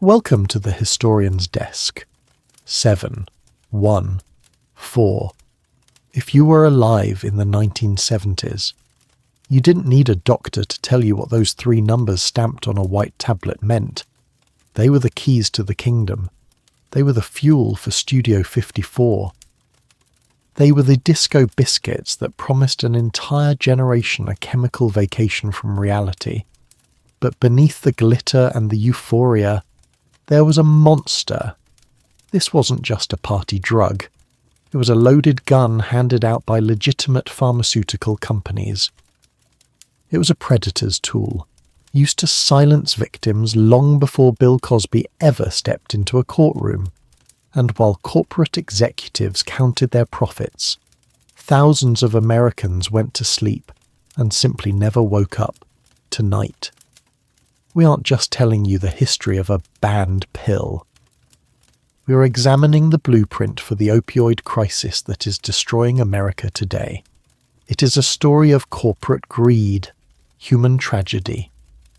Welcome to the historian's desk. 7, 1, 4. If you were alive in the 1970s, you didn't need a doctor to tell you what those 3 numbers stamped on a white tablet meant. They were the keys to the kingdom. They were the fuel for Studio 54. They were the disco biscuits that promised an entire generation a chemical vacation from reality. But beneath the glitter and the euphoria, there was a monster. This wasn't just a party drug. It was a loaded gun handed out by legitimate pharmaceutical companies. It was a predator's tool, used to silence victims long before Bill Cosby ever stepped into a courtroom. And while corporate executives counted their profits, thousands of Americans went to sleep and simply never woke up tonight. We aren't just telling you the history of a banned pill. We are examining the blueprint for the opioid crisis that is destroying America today. It is a story of corporate greed, human tragedy,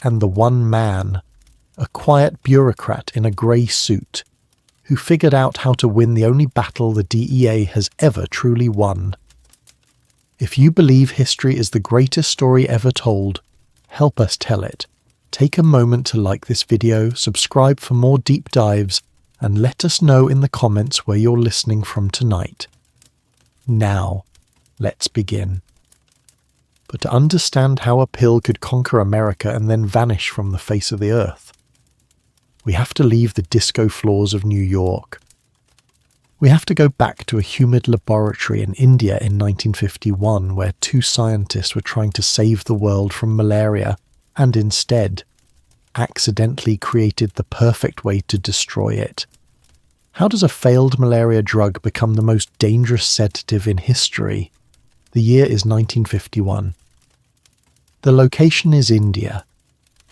and the one man, a quiet bureaucrat in a grey suit, who figured out how to win the only battle the DEA has ever truly won. If you believe history is the greatest story ever told, help us tell it. Take a moment to like this video, subscribe for more deep dives, and let us know in the comments where you're listening from tonight. Now, let's begin. But to understand how a pill could conquer America and then vanish from the face of the earth, we have to leave the disco floors of New York. We have to go back to a humid laboratory in India in 1951 where 2 scientists were trying to save the world from malaria and instead accidentally created the perfect way to destroy it. How does a failed malaria drug become the most dangerous sedative in history? The year is 1951. The location is India.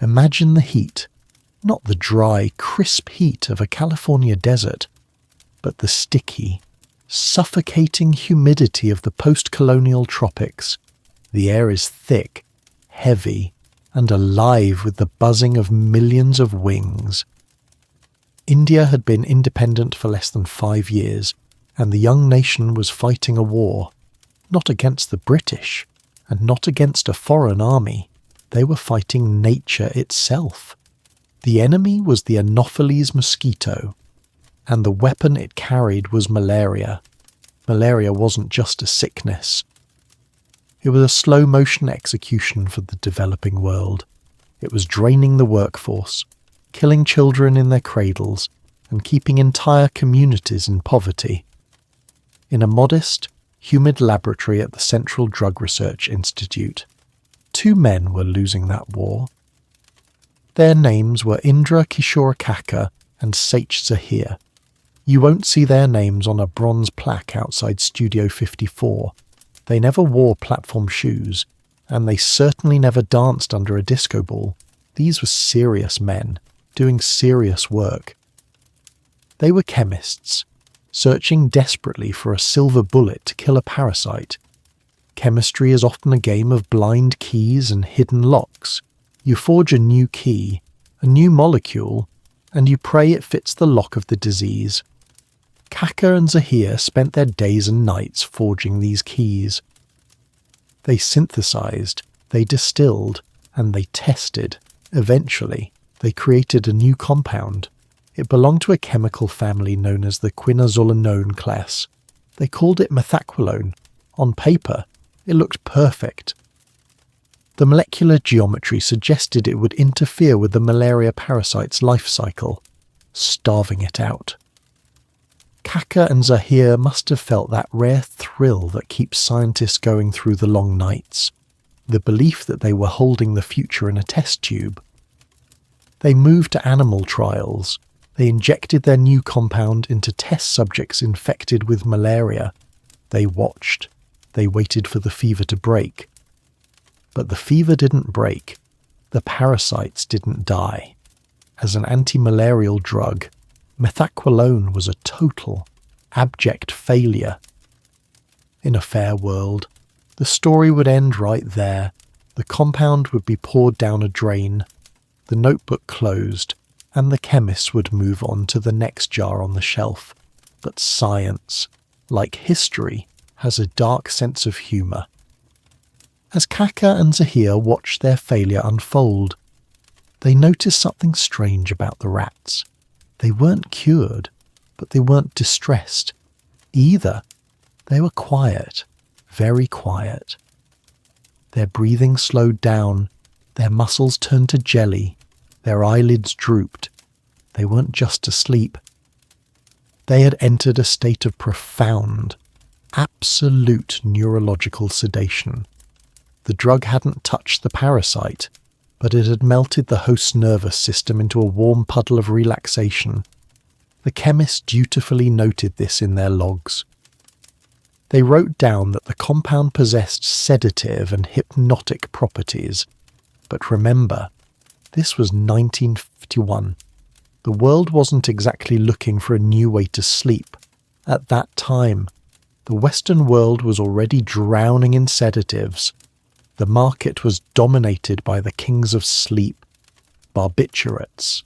Imagine the heat, not the dry, crisp heat of a California desert, but the sticky, suffocating humidity of the post-colonial tropics. The air is thick, heavy, and alive with the buzzing of millions of wings. India had been independent for less than 5 years, and the young nation was fighting a war, not against the British, and not against a foreign army. They were fighting nature itself. The enemy was the Anopheles mosquito, and the weapon it carried was malaria. Malaria wasn't just a sickness. It was a slow-motion execution for the developing world. It was draining the workforce, killing children in their cradles, and keeping entire communities in poverty. In a modest, humid laboratory at the Central Drug Research Institute, 2 men were losing that war. Their names were Indra Kishore Kakar and Sach Zahir. You won't see their names on a bronze plaque outside Studio 54. They never wore platform shoes, and they certainly never danced under a disco ball. These were serious men, doing serious work. They were chemists, searching desperately for a silver bullet to kill a parasite. Chemistry is often a game of blind keys and hidden locks. You forge a new key, a new molecule, and you pray it fits the lock of the disease. Kakar and Zahir spent their days and nights forging these keys. They synthesized, they distilled, and they tested. Eventually, they created a new compound. It belonged to a chemical family known as the quinazolinone class. They called it Methaqualone. On paper, it looked perfect. The molecular geometry suggested it would interfere with the malaria parasite's life cycle, starving it out. Kakar and Zahir must have felt that rare thrill that keeps scientists going through the long nights, the belief that they were holding the future in a test tube. They moved to animal trials. They injected their new compound into test subjects infected with malaria. They watched. They waited for the fever to break. But the fever didn't break. The parasites didn't die. As an anti-malarial drug, Methaqualone was a total, abject failure. In a fair world, the story would end right there. The compound would be poured down a drain, the notebook closed, and the chemists would move on to the next jar on the shelf. But science, like history, has a dark sense of humour. As Kaka and Zahir watched their failure unfold, they noticed something strange about the rats. They weren't cured, but they weren't distressed either. They were quiet, very quiet. Their breathing slowed down, their muscles turned to jelly, their eyelids drooped. They weren't just asleep. They had entered a state of profound, absolute neurological sedation. The drug hadn't touched the parasite, but it had melted the host's nervous system into a warm puddle of relaxation. The chemists dutifully noted this in their logs. They wrote down that the compound possessed sedative and hypnotic properties. But remember, this was 1951. The world wasn't exactly looking for a new way to sleep. At that time, the Western world was already drowning in sedatives. The market was dominated by the kings of sleep, barbiturates.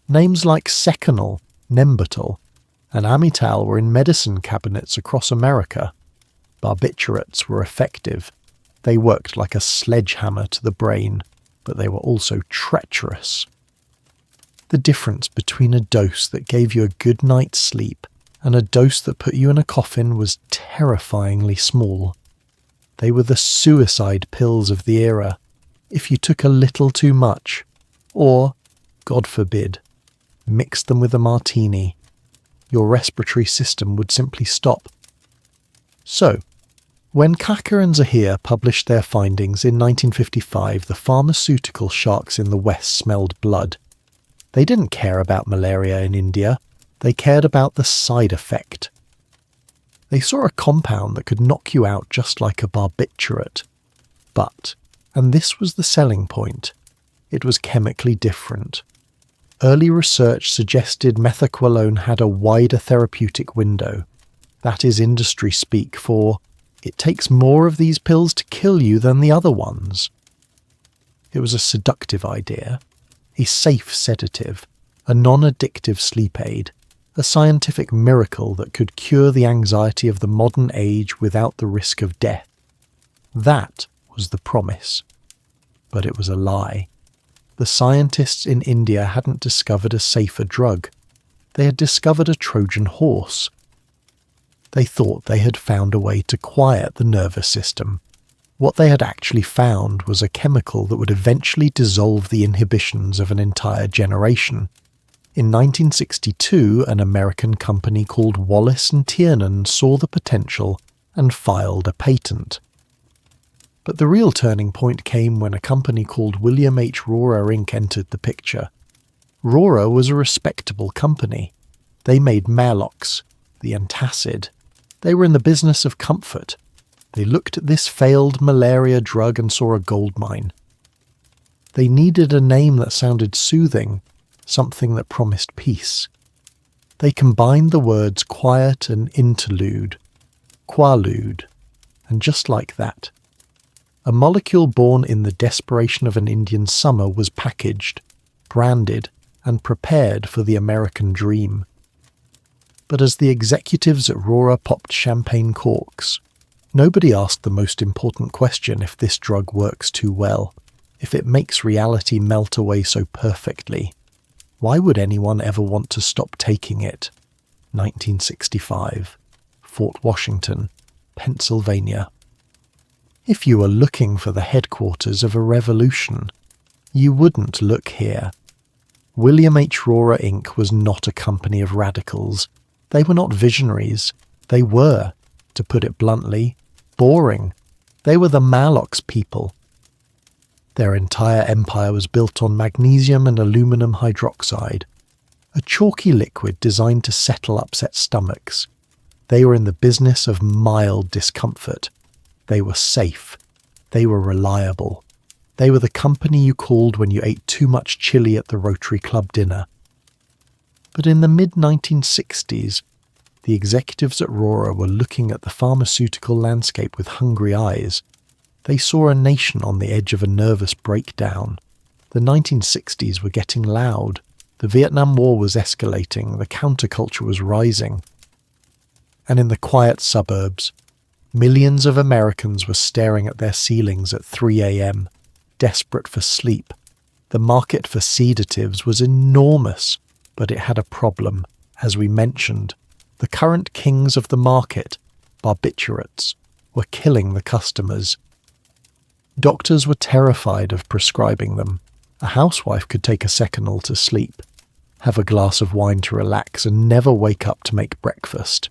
Names like Seconal, Nembutal, and Amital were in medicine cabinets across America. Barbiturates were effective. They worked like a sledgehammer to the brain, but they were also treacherous. The difference between a dose that gave you a good night's sleep and a dose that put you in a coffin was terrifyingly small. They were the suicide pills of the era. If you took a little too much, or, God forbid, mixed them with a martini, your respiratory system would simply stop. So, when Kaka and Zahir published their findings in 1955, the pharmaceutical sharks in the West smelled blood. They didn't care about malaria in India. They cared about the side effect. They saw a compound that could knock you out just like a barbiturate. But, and this was the selling point, it was chemically different. Early research suggested methaqualone had a wider therapeutic window. That is industry speak for, it takes more of these pills to kill you than the other ones. It was a seductive idea, a safe sedative, a non-addictive sleep aid, a scientific miracle that could cure the anxiety of the modern age without the risk of death. That was the promise. But it was a lie. The scientists in India hadn't discovered a safer drug. They had discovered a Trojan horse. They thought they had found a way to quiet the nervous system. What they had actually found was a chemical that would eventually dissolve the inhibitions of an entire generation. In 1962, an American company called Wallace & Tiernan saw the potential and filed a patent. But the real turning point came when a company called William H. Rorer Inc. entered the picture. Rorer was a respectable company. They made Maalox, the antacid. They were in the business of comfort. They looked at this failed malaria drug and saw a goldmine. They needed a name that sounded soothing, something that promised peace. They combined the words quiet and interlude, Quaalude, and just like that, a molecule born in the desperation of an Indian summer was packaged, branded, and prepared for the American dream. But as the executives at Rorer popped champagne corks, nobody asked the most important question: if this drug works too well, if it makes reality melt away so perfectly, why would anyone ever want to stop taking it? 1965, Fort Washington, Pennsylvania. If you were looking for the headquarters of a revolution, you wouldn't look here. William H. Rorer Inc. was not a company of radicals. They were not visionaries. They were, to put it bluntly, boring. They were the Maalox people. Their entire empire was built on magnesium and aluminum hydroxide, a chalky liquid designed to settle upset stomachs. They were in the business of mild discomfort. They were safe. They were reliable. They were the company you called when you ate too much chili at the Rotary Club dinner. But in the mid-1960s, the executives at Rorer were looking at the pharmaceutical landscape with hungry eyes. They saw a nation on the edge of a nervous breakdown. The 1960s were getting loud. The Vietnam War was escalating, the counterculture was rising. And in the quiet suburbs, millions of Americans were staring at their ceilings at 3 a.m., desperate for sleep. The market for sedatives was enormous, but it had a problem. As we mentioned, the current kings of the market, barbiturates, were killing the customers. Doctors were terrified of prescribing them. A housewife could take a Seconal to sleep, have a glass of wine to relax, and never wake up to make breakfast.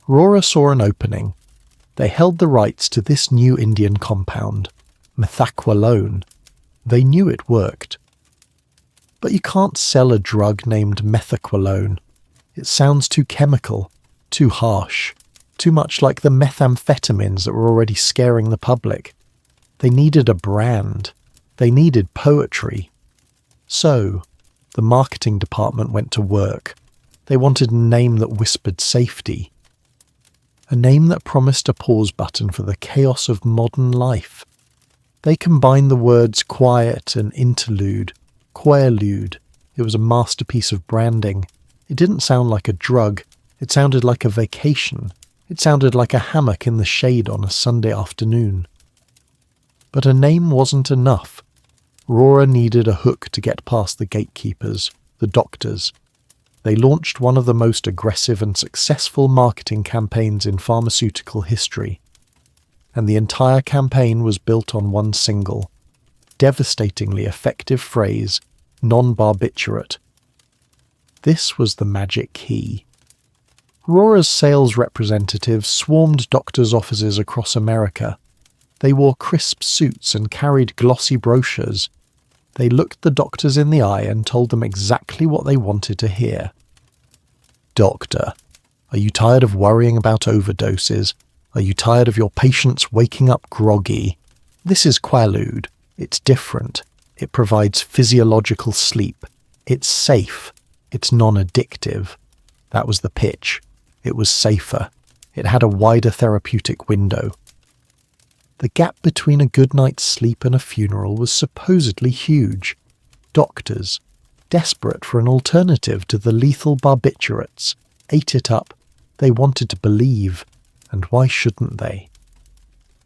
Rora saw an opening. They held the rights to this new Indian compound, Methaqualone. They knew it worked. But you can't sell a drug named Methaqualone. It sounds too chemical, too harsh, too much like the methamphetamines that were already scaring the public. They needed a brand. They needed poetry. So, the marketing department went to work. They wanted a name that whispered safety. A name that promised a pause button for the chaos of modern life. They combined the words quiet and interlude. Quaalude. It was a masterpiece of branding. It didn't sound like a drug. It sounded like a vacation. It sounded like a hammock in the shade on a Sunday afternoon. But a name wasn't enough. Rora needed a hook to get past the gatekeepers, the doctors. They launched one of the most aggressive and successful marketing campaigns in pharmaceutical history. And the entire campaign was built on one single, devastatingly effective phrase, non-barbiturate. This was the magic key. Rora's sales representatives swarmed doctors' offices across America. They wore crisp suits and carried glossy brochures. They looked the doctors in the eye and told them exactly what they wanted to hear. Doctor, are you tired of worrying about overdoses? Are you tired of your patients waking up groggy? This is Quaalude. It's different. It provides physiological sleep. It's safe. It's non-addictive. That was the pitch. It was safer. It had a wider therapeutic window. The gap between a good night's sleep and a funeral was supposedly huge. Doctors, desperate for an alternative to the lethal barbiturates, ate it up. They wanted to believe, and why shouldn't they?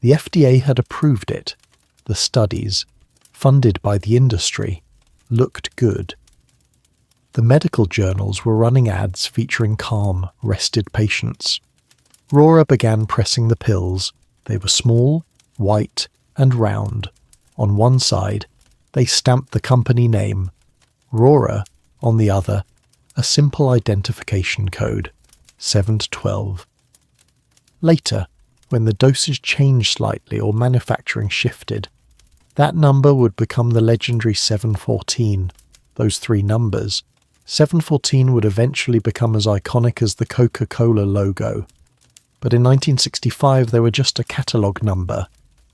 The FDA had approved it. The studies, funded by the industry, looked good. The medical journals were running ads featuring calm, rested patients. Rora began pressing the pills. They were small, white, and round. On one side, they stamped the company name. Rora, on the other, a simple identification code, 7 to 12. Later, when the dosage changed slightly or manufacturing shifted, that number would become the legendary 714. Those three numbers. 714 would eventually become as iconic as the Coca-Cola logo. But in 1965 they were just a catalogue number.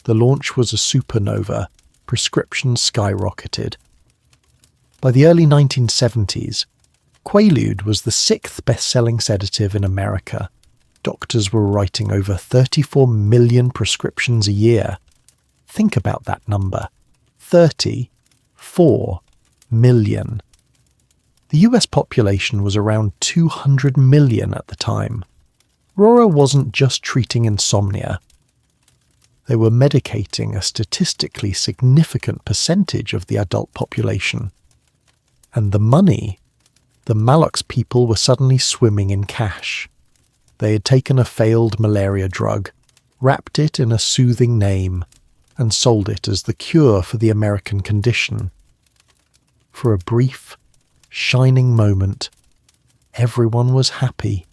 The launch was a supernova. Prescriptions skyrocketed. By the early 1970s, Quaalude was the 6th best-selling sedative in America. Doctors were writing over 34 million prescriptions a year. Think about that number. 34 million. The US population was around 200 million at the time. Rora wasn't just treating insomnia. They were medicating a statistically significant percentage of the adult population. And the money, the Malox people were suddenly swimming in cash. They had taken a failed malaria drug, wrapped it in a soothing name, and sold it as the cure for the American condition. For a brief, shining moment, everyone was happy.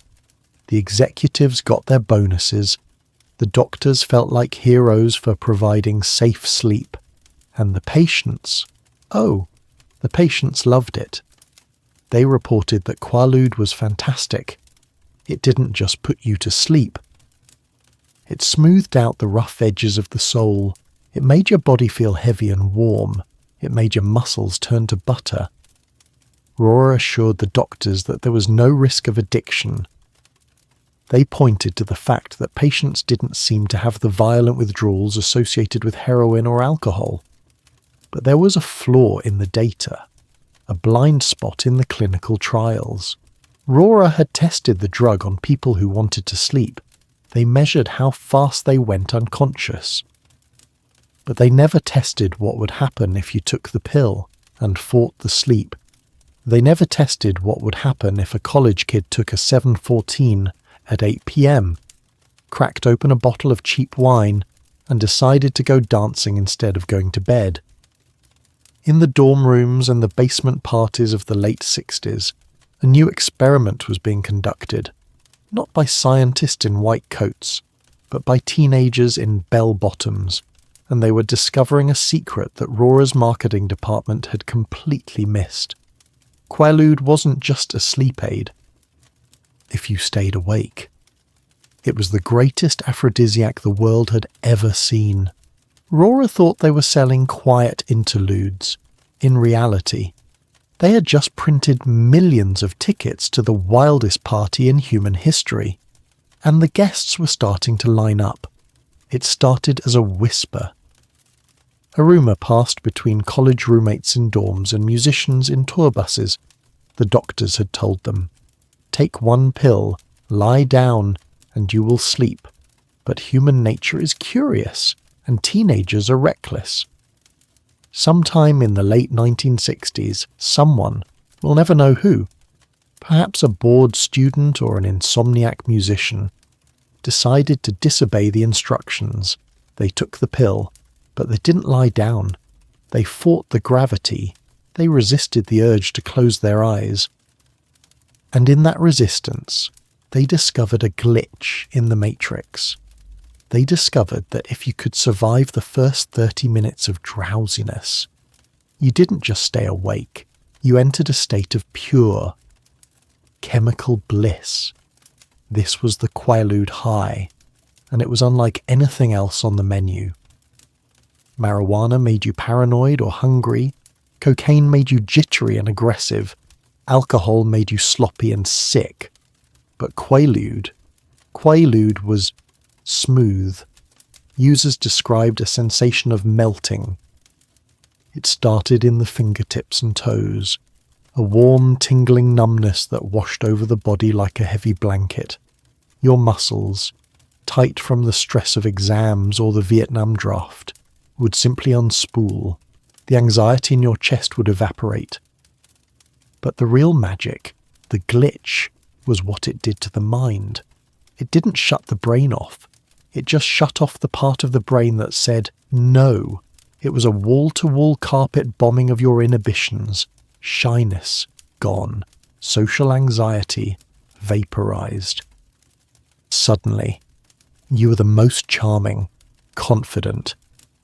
The executives got their bonuses. The doctors felt like heroes for providing safe sleep. And the patients, the patients loved it. They reported that Quaalude was fantastic. It didn't just put you to sleep. It smoothed out the rough edges of the soul. It made your body feel heavy and warm. It made your muscles turn to butter. Rora assured the doctors that there was no risk of addiction. They pointed to the fact that patients didn't seem to have the violent withdrawals associated with heroin or alcohol. But there was a flaw in the data. a blind spot in the clinical trials. Rohrer had tested the drug on people who wanted to sleep. They measured how fast they went unconscious. But they never tested what would happen if you took the pill and fought the sleep. They never tested what would happen if a college kid took a 714 at 8 p.m., cracked open a bottle of cheap wine, and decided to go dancing instead of going to bed. In the dorm rooms and the basement parties of the late 60s, a new experiment was being conducted, not by scientists in white coats, but by teenagers in bell-bottoms, and they were discovering a secret that Rohrer's marketing department had completely missed. Quaalude wasn't just a sleep aid. If you stayed awake. It was the greatest aphrodisiac the world had ever seen. Rohrer thought they were selling quiet interludes. In reality, they had just printed millions of tickets to the wildest party in human history, and the guests were starting to line up. It started as a whisper. A rumour passed between college roommates in dorms and musicians in tour buses. The doctors had told them, "Take one pill, lie down, and you will sleep. But human nature is curious, and teenagers are reckless." Sometime in the late 1960s, someone, we'll never know who, perhaps a bored student or an insomniac musician, decided to disobey the instructions. They took the pill, but they didn't lie down. They fought the gravity. They resisted the urge to close their eyes. And in that resistance, they discovered a glitch in the matrix. They discovered that if you could survive the first 30 minutes of drowsiness, you didn't just stay awake, you entered a state of pure, chemical bliss. This was the Quaalude high, and it was unlike anything else on the menu. Marijuana made you paranoid or hungry, cocaine made you jittery and aggressive, alcohol made you sloppy and sick. But Quaalude was smooth. Users described a sensation of melting. It started in the fingertips and toes, a warm, tingling numbness that washed over the body like a heavy blanket. Your muscles, tight from the stress of exams or the Vietnam draft, would simply unspool. The anxiety in your chest would evaporate. But the real magic, the glitch, was what it did to the mind. It didn't shut the brain off. It just shut off the part of the brain that said no. It was a wall-to-wall carpet bombing of your inhibitions. Shyness gone. Social anxiety vaporized. Suddenly, you were the most charming, confident,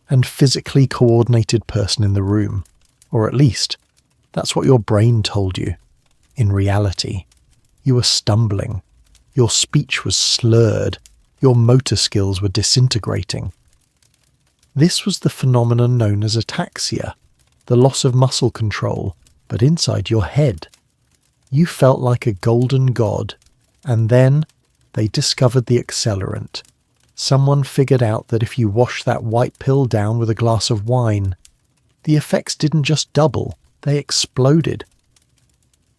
and physically coordinated person in the room. Or at least, that's what your brain told you. In reality, you were stumbling. Your speech was slurred. Your motor skills were disintegrating. This was the phenomenon known as ataxia, the loss of muscle control, but inside your head. You felt like a golden god, and then they discovered the accelerant. Someone figured out that if you washed that white pill down with a glass of wine, the effects didn't just double, they exploded.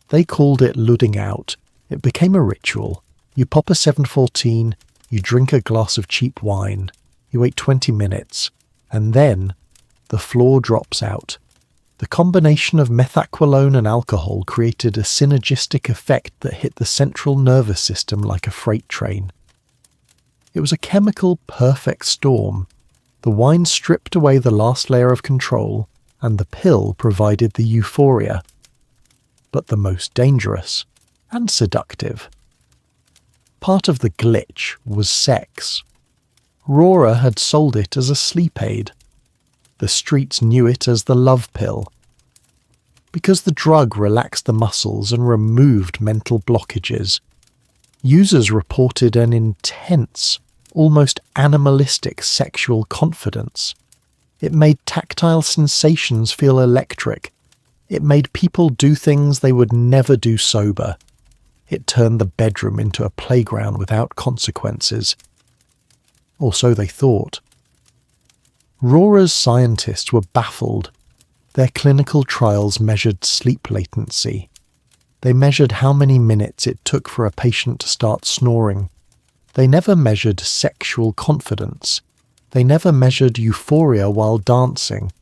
They called it ludding out. It became a ritual. You pop a 714, you drink a glass of cheap wine, you wait 20 minutes, and then the floor drops out. The combination of methaqualone and alcohol created a synergistic effect that hit the central nervous system like a freight train. It was a chemical perfect storm. The wine stripped away the last layer of control, and the pill provided the euphoria. But the most dangerous and seductive. Part of the glitch was sex. Rohrer had sold it as a sleep aid. The streets knew it as the love pill. Because the drug relaxed the muscles and removed mental blockages, users reported an intense, almost animalistic sexual confidence. It made tactile sensations feel electric. It made people do things they would never do sober. It turned the bedroom into a playground without consequences. Or so they thought. Rohrer's scientists were baffled. Their clinical trials measured sleep latency. They measured how many minutes it took for a patient to start snoring. They never measured sexual confidence. They never measured euphoria while dancing.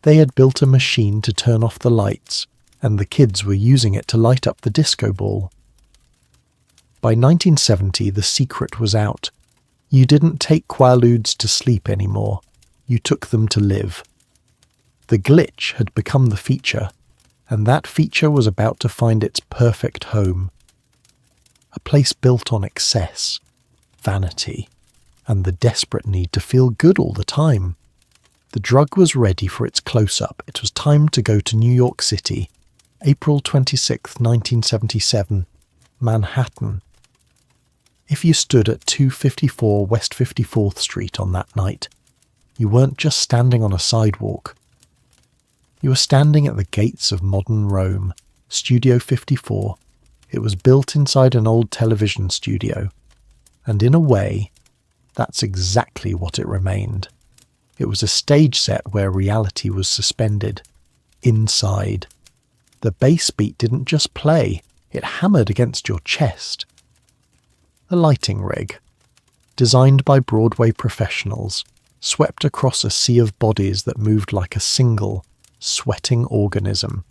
They had built a machine to turn off the lights, and the kids were using it to light up the disco ball. By 1970, the secret was out. You didn't take Quaaludes to sleep anymore. You took them to live. The glitch had become the feature, and that feature was about to find its perfect home. A place built on excess, vanity, and the desperate need to feel good all the time. The drug was ready for its close-up. It was time to go to New York City. April 26, 1977, Manhattan. If you stood at 254 West 54th Street on that night, you weren't just standing on a sidewalk. You were standing at the gates of modern Rome, Studio 54. It was built inside an old television studio, and in a way, that's exactly what it remained. It was a stage set where reality was suspended. Inside. The bass beat didn't just play, it hammered against your chest. The lighting rig, designed by Broadway professionals, swept across a sea of bodies that moved like a single, sweating organism.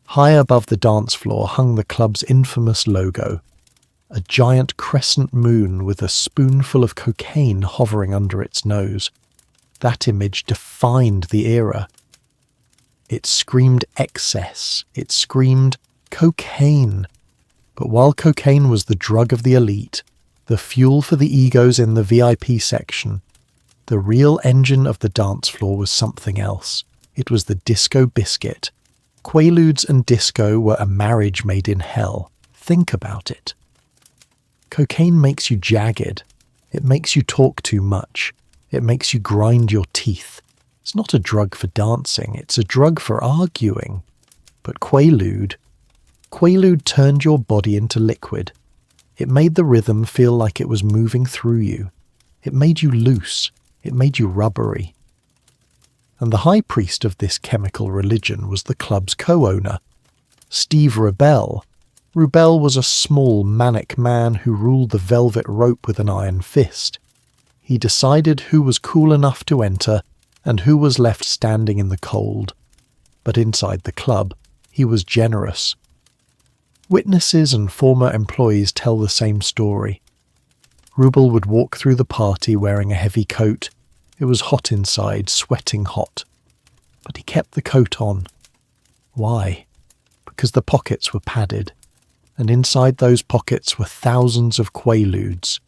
High above the dance floor hung the club's infamous logo, a giant crescent moon with a spoonful of cocaine hovering under its nose. That image defined the era. It screamed excess. It screamed cocaine. But while cocaine was the drug of the elite, the fuel for the egos in the VIP section, the real engine of the dance floor was something else. It was the disco biscuit. Quaaludes and disco were a marriage made in hell. Think about it. Cocaine makes you jagged. It makes you talk too much. It makes you grind your teeth. It's not a drug for dancing, it's a drug for arguing. But Quaalude turned your body into liquid. It made the rhythm feel like it was moving through you. It made you loose. It made you rubbery. And the high priest of this chemical religion was the club's co-owner, Steve Rubell. Rubell was a small, manic man who ruled the velvet rope with an iron fist. He decided who was cool enough to enter and who was left standing in the cold. But inside the club, he was generous. Witnesses and former employees tell the same story. Rubell would walk through the party wearing a heavy coat. It was hot inside, sweating hot. But he kept the coat on. Why? Because the pockets were padded, and inside those pockets were thousands of Quaaludes.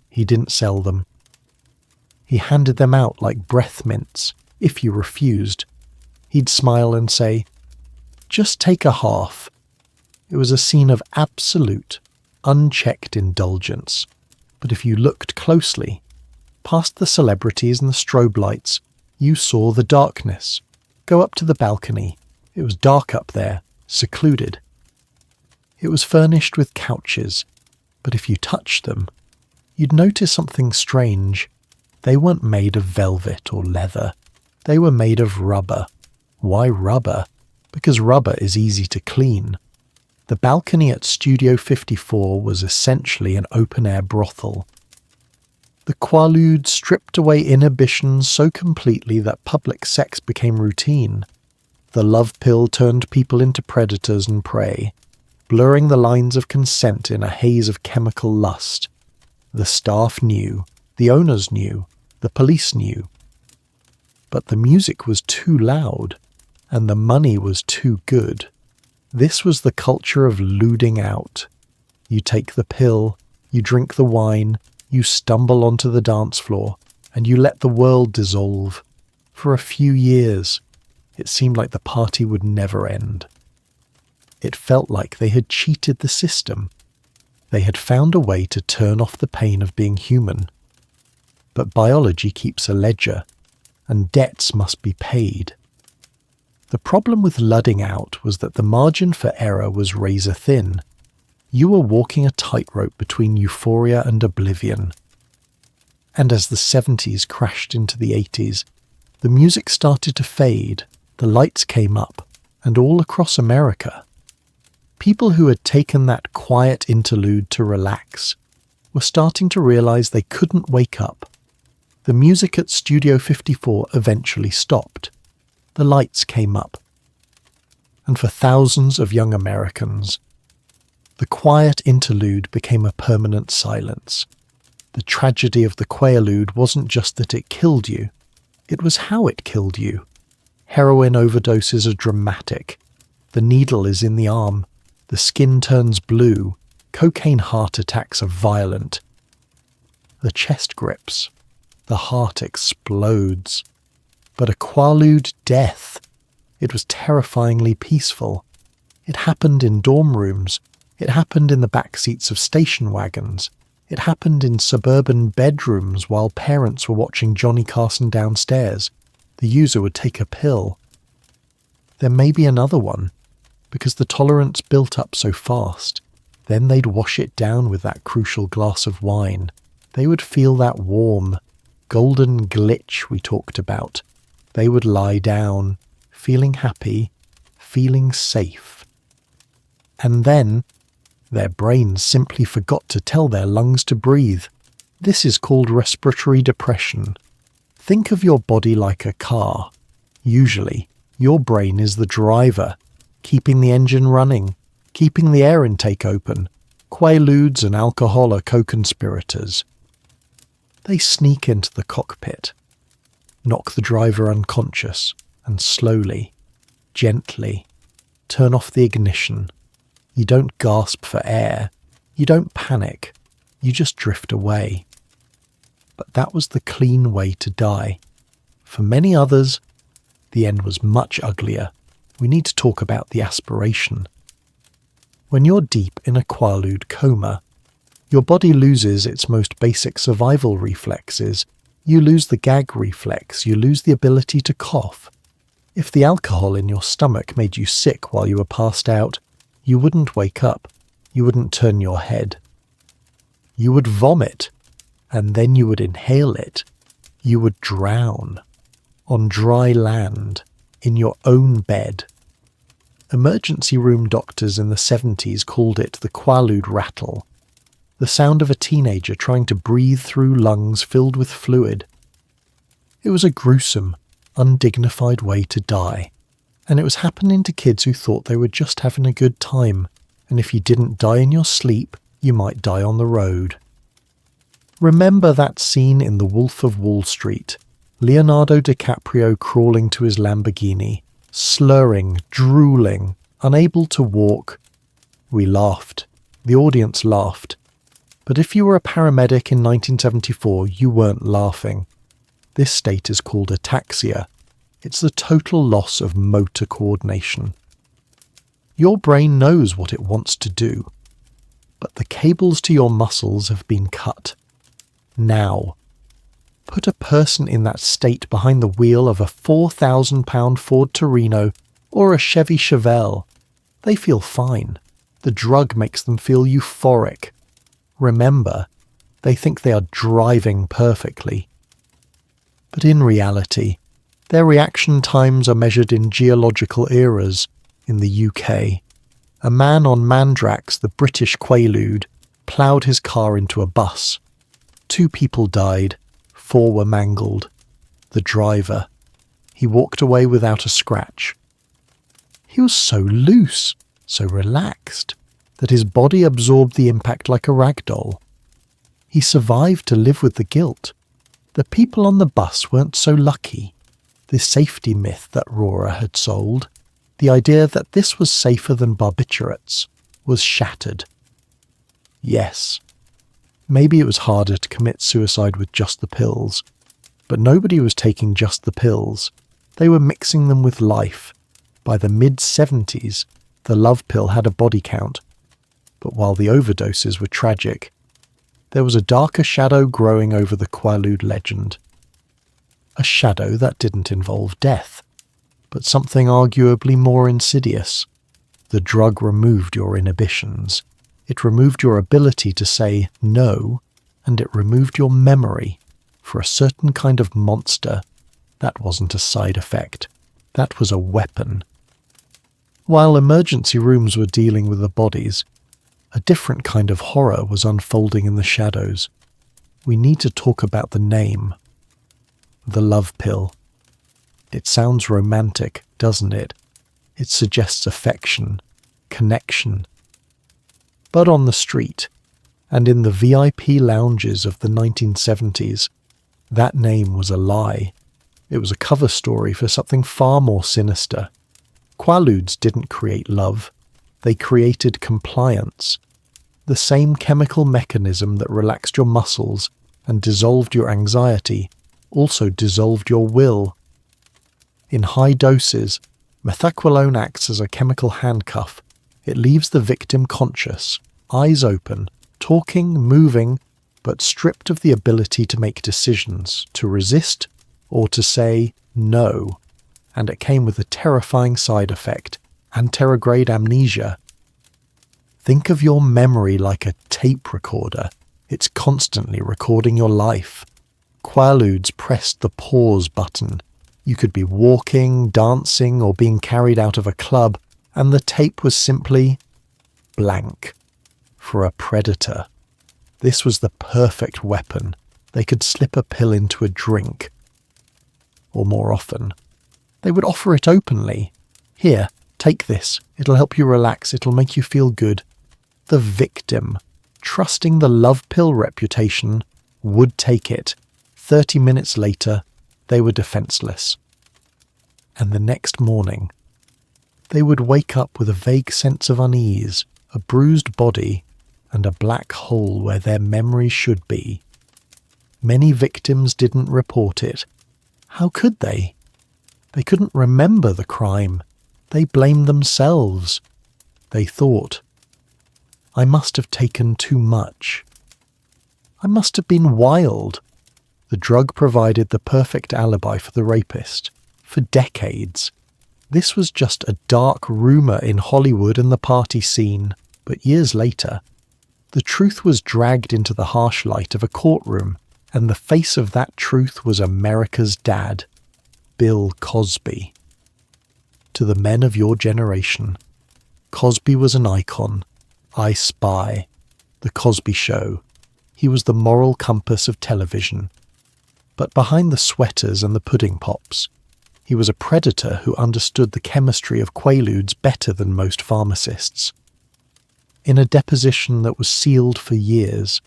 He didn't sell them. He handed them out like breath mints. If you refused, he'd smile and say, "Just take a half." It was a scene of absolute, unchecked indulgence. But if you looked closely, past the celebrities and the strobe lights, you saw the darkness. Go up to the balcony. It was dark up there, secluded. It was furnished with couches, but if you touched them, you'd notice something strange. They weren't made of velvet or leather. They were made of rubber. Why rubber? Because rubber is easy to clean. The balcony at Studio 54 was essentially an open-air brothel. The Quaaludes stripped away inhibitions so completely that public sex became routine. The love pill turned people into predators and prey, blurring the lines of consent in a haze of chemical lust. The staff knew, the owners knew, the police knew. But the music was too loud, and the money was too good. This was the culture of luding out. You take the pill, you drink the wine, you stumble onto the dance floor, and you let the world dissolve. For a few years, it seemed like the party would never end. It felt like they had cheated the system. They had found a way to turn off the pain of being human. But biology keeps a ledger, and debts must be paid. The problem with ludding out was that the margin for error was razor thin. You were walking a tightrope between euphoria and oblivion. And as the 70s crashed into the 80s, the music started to fade, the lights came up, and all across America. People who had taken that quiet interlude to relax were starting to realize they couldn't wake up. The music at Studio 54 eventually stopped. The lights came up. And for thousands of young Americans, the quiet interlude became a permanent silence. The tragedy of the Quaalude wasn't just that it killed you, it was how it killed you. Heroin overdoses are dramatic. The needle is in the arm. The skin turns blue. Cocaine heart attacks are violent. The chest grips. The heart explodes. But a Quaalude death. It was terrifyingly peaceful. It happened in dorm rooms. It happened in the back seats of station wagons. It happened in suburban bedrooms while parents were watching Johnny Carson downstairs. The user would take a pill. There may be another one, because the tolerance built up so fast. Then they'd wash it down with that crucial glass of wine. They would feel that warm, golden glitch we talked about. They would lie down, feeling happy, feeling safe. And then their brains simply forgot to tell their lungs to breathe. This is called respiratory depression. Think of your body like a car. Usually, your brain is the driver, keeping the engine running, keeping the air intake open. Quaaludes and alcohol are co-conspirators. They sneak into the cockpit, knock the driver unconscious, and slowly, gently, turn off the ignition. You don't gasp for air. You don't panic. You just drift away. But that was the clean way to die. For many others, the end was much uglier. We need to talk about the aspiration. When you're deep in a Quaalude coma, your body loses its most basic survival reflexes. You lose the gag reflex. You lose the ability to cough. If the alcohol in your stomach made you sick while you were passed out, you wouldn't wake up. You wouldn't turn your head. You would vomit, and then you would inhale it. You would drown on dry land in your own bed. Emergency room doctors in the 70s called it the Quaalude rattle, the sound of a teenager trying to breathe through lungs filled with fluid. It was a gruesome, undignified way to die, and it was happening to kids who thought they were just having a good time, and if you didn't die in your sleep, you might die on the road. Remember that scene in The Wolf of Wall Street, Leonardo DiCaprio crawling to his Lamborghini, slurring, drooling, unable to walk. We laughed. The audience laughed. But if you were a paramedic in 1974, you weren't laughing. This state is called ataxia. It's the total loss of motor coordination. Your brain knows what it wants to do, but the cables to your muscles have been cut. Now, put a person in that state behind the wheel of a 4,000-pound Ford Torino or a Chevy Chevelle. They feel fine. The drug makes them feel euphoric. Remember, they think they are driving perfectly. But in reality, their reaction times are measured in geological eras. In the UK, a man on Mandrax, the British Quaalude, ploughed his car into a bus. 2 people died, 4 were mangled. The driver. He walked away without a scratch. He was so loose, so relaxed, that his body absorbed the impact like a rag doll. He survived to live with the guilt. The people on the bus weren't so lucky. The safety myth that Rora had sold, the idea that this was safer than barbiturates, was shattered. Yes, maybe it was harder to commit suicide with just the pills, but nobody was taking just the pills. They were mixing them with life. By the mid-70s, the love pill had a body count. But while the overdoses were tragic, there was a darker shadow growing over the Quaalude legend. A shadow that didn't involve death, but something arguably more insidious. The drug removed your inhibitions. It removed your ability to say no, and it removed your memory for a certain kind of monster that wasn't a side effect. That was a weapon. While emergency rooms were dealing with the bodies, a different kind of horror was unfolding in the shadows. We need to talk about the name. The love pill. It sounds romantic, doesn't it? It suggests affection, connection. But on the street, and in the VIP lounges of the 1970s, that name was a lie. It was a cover story for something far more sinister. Quaaludes didn't create love. They created compliance. The same chemical mechanism that relaxed your muscles and dissolved your anxiety also dissolved your will. In high doses, methaqualone acts as a chemical handcuff. It leaves the victim conscious, eyes open, talking, moving, but stripped of the ability to make decisions, to resist, or to say no. And it came with a terrifying side effect, anterograde amnesia. Think of your memory like a tape recorder. It's constantly recording your life. Quaaludes pressed the pause button. You could be walking, dancing, or being carried out of a club, and the tape was simply blank. For a predator, this was the perfect weapon. They could slip a pill into a drink. Or more often, they would offer it openly. Here, take this. It'll help you relax. It'll make you feel good. The victim, trusting the love pill reputation, would take it. 30 minutes later, they were defenseless. And the next morning, they would wake up with a vague sense of unease, a bruised body, and a black hole where their memory should be. Many victims didn't report it. How could they? They couldn't remember the crime. They blamed themselves. They thought, I must have taken too much. I must have been wild. The drug provided the perfect alibi for the rapist. For decades. This was just a dark rumour in Hollywood and the party scene, but years later, the truth was dragged into the harsh light of a courtroom, and the face of that truth was America's dad, Bill Cosby. To the men of your generation, Cosby was an icon. I Spy, The Cosby Show. He was the moral compass of television. But behind the sweaters and the pudding pops, he was a predator who understood the chemistry of Quaaludes better than most pharmacists. In a deposition that was sealed for years,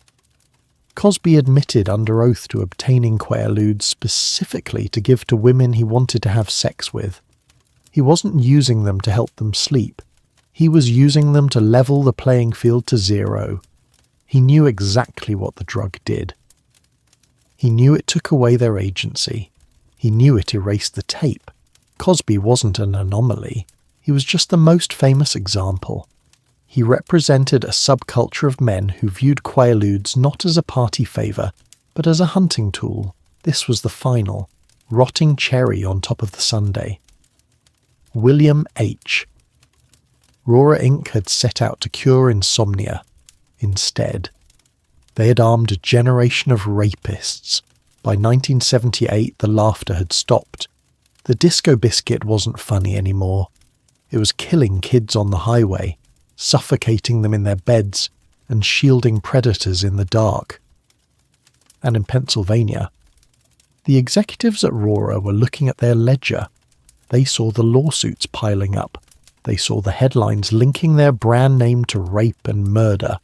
Cosby admitted under oath to obtaining Quaaludes specifically to give to women he wanted to have sex with. He wasn't using them to help them sleep. He was using them to level the playing field to zero. He knew exactly what the drug did. He knew it took away their agency. He knew it erased the tape. Cosby wasn't an anomaly. He was just the most famous example. He represented a subculture of men who viewed Quaaludes not as a party favour, but as a hunting tool. This was the final, rotting cherry on top of the sundae. William H. Roarer Inc. had set out to cure insomnia. Instead, they had armed a generation of rapists. By 1978, the laughter had stopped. The disco biscuit wasn't funny anymore. It was killing kids on the highway, suffocating them in their beds, and shielding predators in the dark. And in Pennsylvania, the executives at Roarer were looking at their ledger. They saw the lawsuits piling up. They saw the headlines linking their brand name to rape and murder.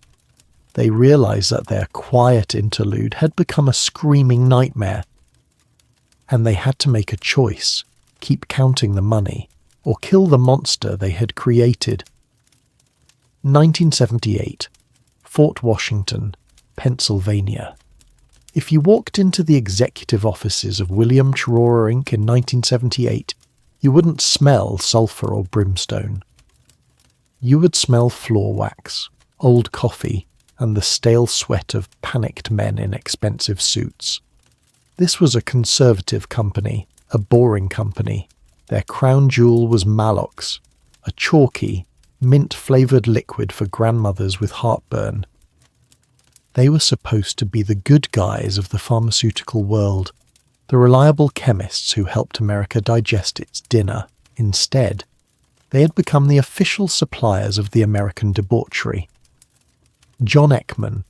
They realized that their quiet interlude had become a screaming nightmare. And they had to make a choice, keep counting the money, or kill the monster they had created. 1978, Fort Washington, Pennsylvania. If you walked into the executive offices of William H. Roarer Inc. in 1978, you wouldn't smell sulphur or brimstone. You would smell floor wax, old coffee, and the stale sweat of panicked men in expensive suits. This was a conservative company, a boring company. Their crown jewel was Malox, a chalky, mint-flavoured liquid for grandmothers with heartburn. They were supposed to be the good guys of the pharmaceutical world, the reliable chemists who helped America digest its dinner. Instead, they had become the official suppliers of the American debauchery. John Ekman,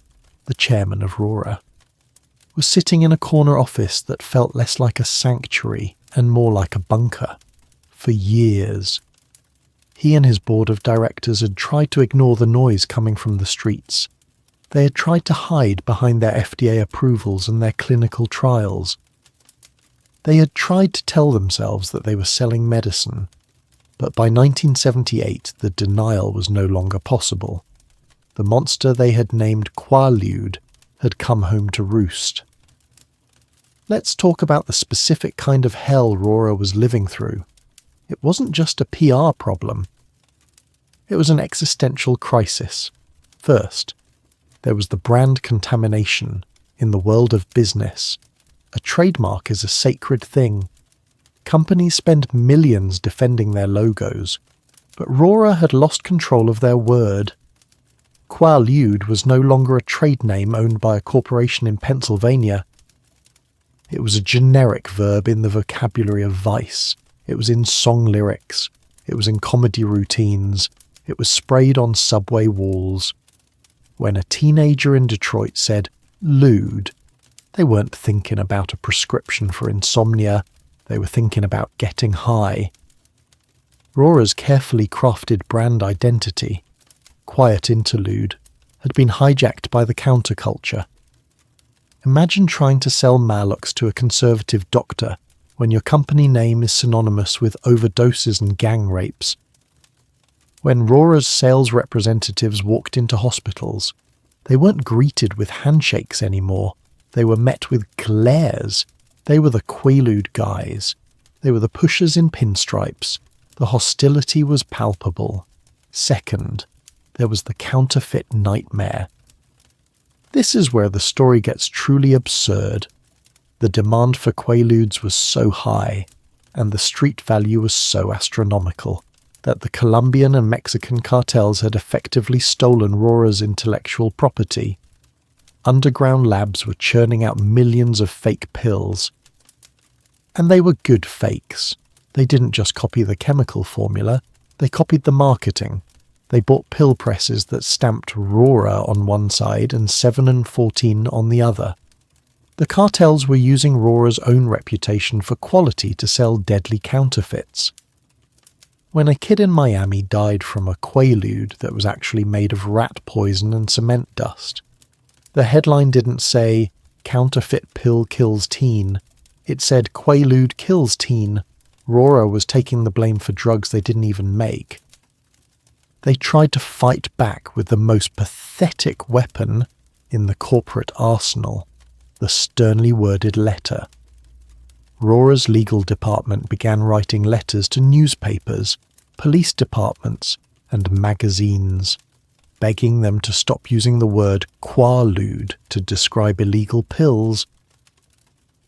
the chairman of RORA, was sitting in a corner office that felt less like a sanctuary and more like a bunker. For years, he and his board of directors had tried to ignore the noise coming from the streets. They had tried to hide behind their FDA approvals and their clinical trials. They had tried to tell themselves that they were selling medicine, but by 1978 the denial was no longer possible. The monster they had named Quaalude had come home to roost. Let's talk about the specific kind of hell RORA was living through. It wasn't just a PR problem. It was an existential crisis. First, there was the brand contamination in the world of business. A trademark is a sacred thing. Companies spend millions defending their logos, but RORA had lost control of their word. Quaalude was no longer a trade name owned by a corporation in Pennsylvania. It was a generic verb in the vocabulary of vice. It was in song lyrics. It was in comedy routines. It was sprayed on subway walls. When a teenager in Detroit said "lewd," they weren't thinking about a prescription for insomnia. They were thinking about getting high. RORA's carefully crafted brand identity, Quiet Interlude, had been hijacked by the counterculture. Imagine trying to sell Maalox to a conservative doctor when your company name is synonymous with overdoses and gang rapes. When RORA's sales representatives walked into hospitals, they weren't greeted with handshakes anymore. They were met with glares. They were the Quaalude guys. They were the pushers in pinstripes. The hostility was palpable. Second, there was the counterfeit nightmare. This is where the story gets truly absurd. The demand for Quaaludes was so high, and the street value was so astronomical, that the Colombian and Mexican cartels had effectively stolen RORA's intellectual property. Underground labs were churning out millions of fake pills. And they were good fakes. They didn't just copy the chemical formula, they copied the marketing. They bought pill presses that stamped RORA on one side and 7 and 14 on the other. The cartels were using RORA's own reputation for quality to sell deadly counterfeits. When a kid in Miami died from a Quaalude that was actually made of rat poison and cement dust, the headline didn't say, "Counterfeit pill kills teen." It said, "Quaalude kills teen." RORA was taking the blame for drugs they didn't even make. They tried to fight back with the most pathetic weapon in the corporate arsenal, the sternly worded letter. RORA's legal department began writing letters to newspapers, police departments, and magazines, begging them to stop using the word Quaalude to describe illegal pills.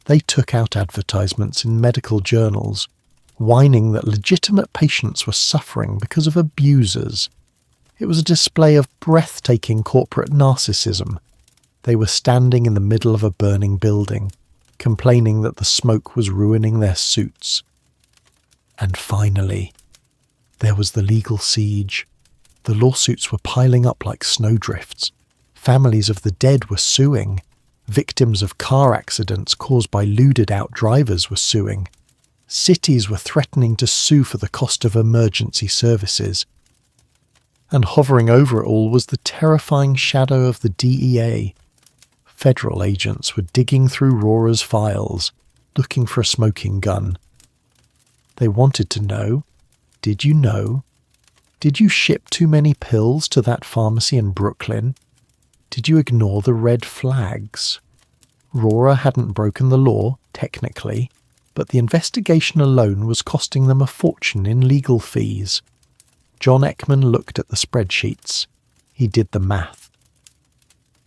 They took out advertisements in medical journals, whining that legitimate patients were suffering because of abusers. It was a display of breathtaking corporate narcissism. They were standing in the middle of a burning building, complaining that the smoke was ruining their suits. And finally, there was the legal siege. The lawsuits were piling up like snowdrifts. Families of the dead were suing. Victims of car accidents caused by lewded-out drivers were suing. Cities were threatening to sue for the cost of emergency services. And hovering over it all was the terrifying shadow of the DEA. Federal agents were digging through RORA's files, looking for a smoking gun. They wanted to know, did you know? Did you ship too many pills to that pharmacy in Brooklyn? Did you ignore the red flags? RORA hadn't broken the law, technically, but the investigation alone was costing them a fortune in legal fees. John Ekman looked at the spreadsheets. He did the math.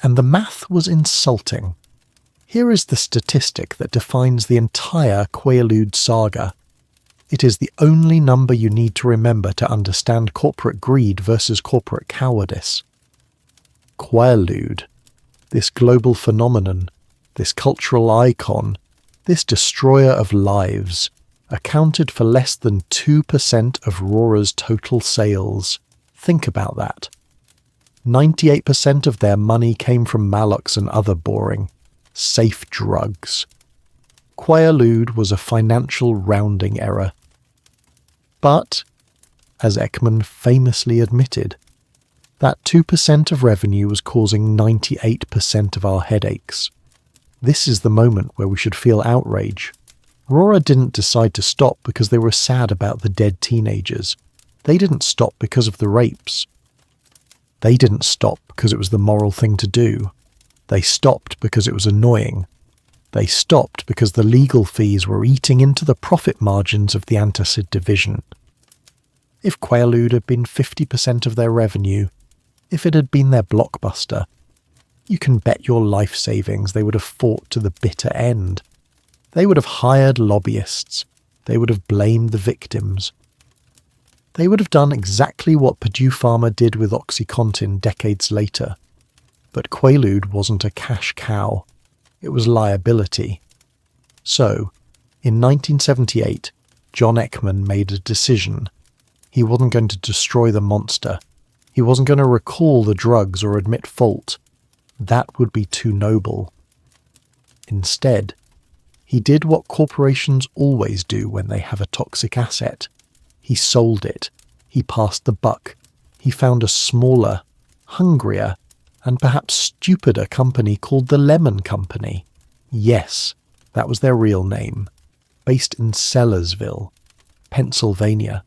And the math was insulting. Here is the statistic that defines the entire Quaalude saga. It is the only number you need to remember to understand corporate greed versus corporate cowardice. Quaalude, this global phenomenon, this cultural icon, this destroyer of lives, accounted for less than 2% of Rora's total sales. Think about that. 98% of their money came from Malox and other boring, safe drugs. Quaalude was a financial rounding error. But, as Ekman famously admitted, that 2% of revenue was causing 98% of our headaches. This is the moment where we should feel outrage. Rora didn't decide to stop because they were sad about the dead teenagers. They didn't stop because of the rapes. They didn't stop because it was the moral thing to do. They stopped because it was annoying. They stopped because the legal fees were eating into the profit margins of the antacid division. If Quaalude had been 50% of their revenue, if it had been their blockbuster, you can bet your life savings they would have fought to the bitter end. They would have hired lobbyists. They would have blamed the victims. They would have done exactly what Purdue Pharma did with OxyContin decades later. But Quaalude wasn't a cash cow. It was liability. So, in 1978, John Ekman made a decision. He wasn't going to destroy the monster. He wasn't going to recall the drugs or admit fault. That would be too noble. Instead, he did what corporations always do when they have a toxic asset. He sold it. He passed the buck. He found a smaller, hungrier, and perhaps stupider company called the Lemon Company. Yes, that was their real name. Based in Sellersville, Pennsylvania.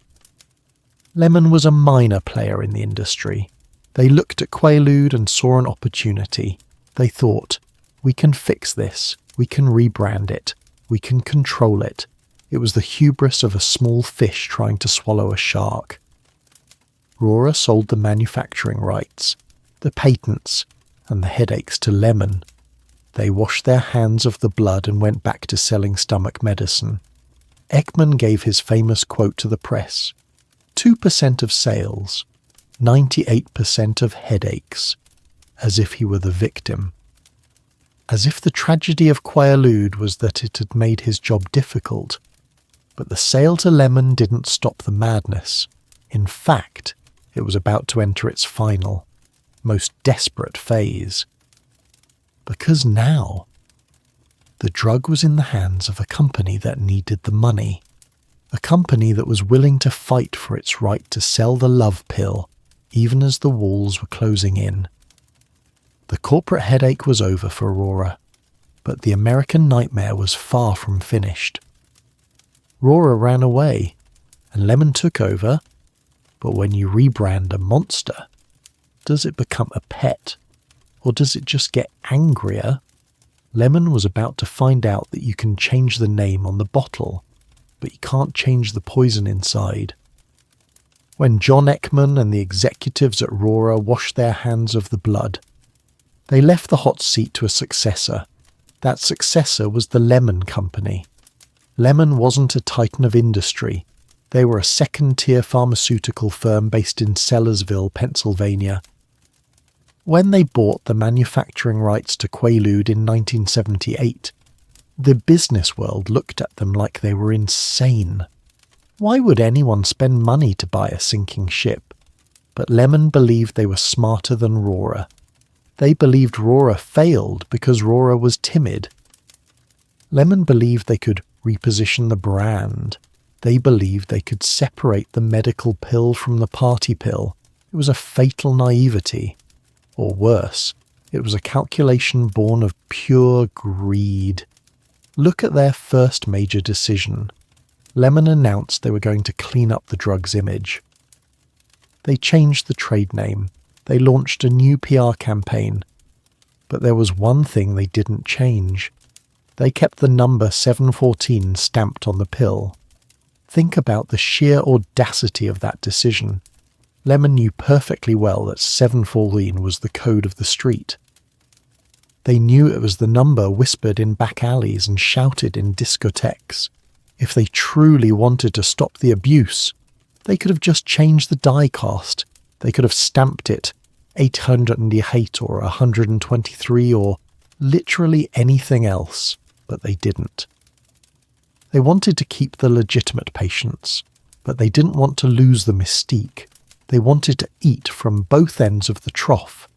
Lemon was a minor player in the industry. They looked at Quaalude and saw an opportunity. They thought, we can fix this. We can rebrand it. We can control it. It was the hubris of a small fish trying to swallow a shark. Rora sold the manufacturing rights, the patents, and the headaches to Lemon. They washed their hands of the blood and went back to selling stomach medicine. Ekman gave his famous quote to the press, 2% of sales, 98% of headaches, as if he were the victim. As if the tragedy of Quaalude was that it had made his job difficult. But the sale to Lemon didn't stop the madness. In fact, it was about to enter its final, most desperate phase. Because now, the drug was in the hands of a company that needed the money. A company that was willing to fight for its right to sell the love pill, even as the walls were closing in. The corporate headache was over for Rora, but the American nightmare was far from finished. Rora ran away, and Lemon took over, but when you rebrand a monster, does it become a pet, or does it just get angrier? Lemon was about to find out that you can change the name on the bottle, but you can't change the poison inside. When John Ekman and the executives at Rora washed their hands of the blood, they left the hot seat to a successor. That successor was the Lemon Company. Lemon wasn't a titan of industry. They were a second-tier pharmaceutical firm based in Sellersville, Pennsylvania. When they bought the manufacturing rights to Quaalude in 1978, the business world looked at them like they were insane. Why would anyone spend money to buy a sinking ship? But Lemon believed they were smarter than Rora. They believed Rora failed because Rora was timid. Lemon believed they could reposition the brand. They believed they could separate the medical pill from the party pill. It was a fatal naivety. Or worse, it was a calculation born of pure greed. Look at their first major decision. Lemon announced they were going to clean up the drug's image. They changed the trade name. They launched a new PR campaign. But there was one thing they didn't change. They kept the number 714 stamped on the pill. Think about the sheer audacity of that decision. Lemon knew perfectly well that 714 was the code of the street. They knew it was the number whispered in back alleys and shouted in discotheques. If they truly wanted to stop the abuse, they could have just changed the die cast. They could have stamped it 808 or 123 or literally anything else, but they didn't. They wanted to keep the legitimate patients, but they didn't want to lose the mystique. They wanted to eat from both ends of the trough,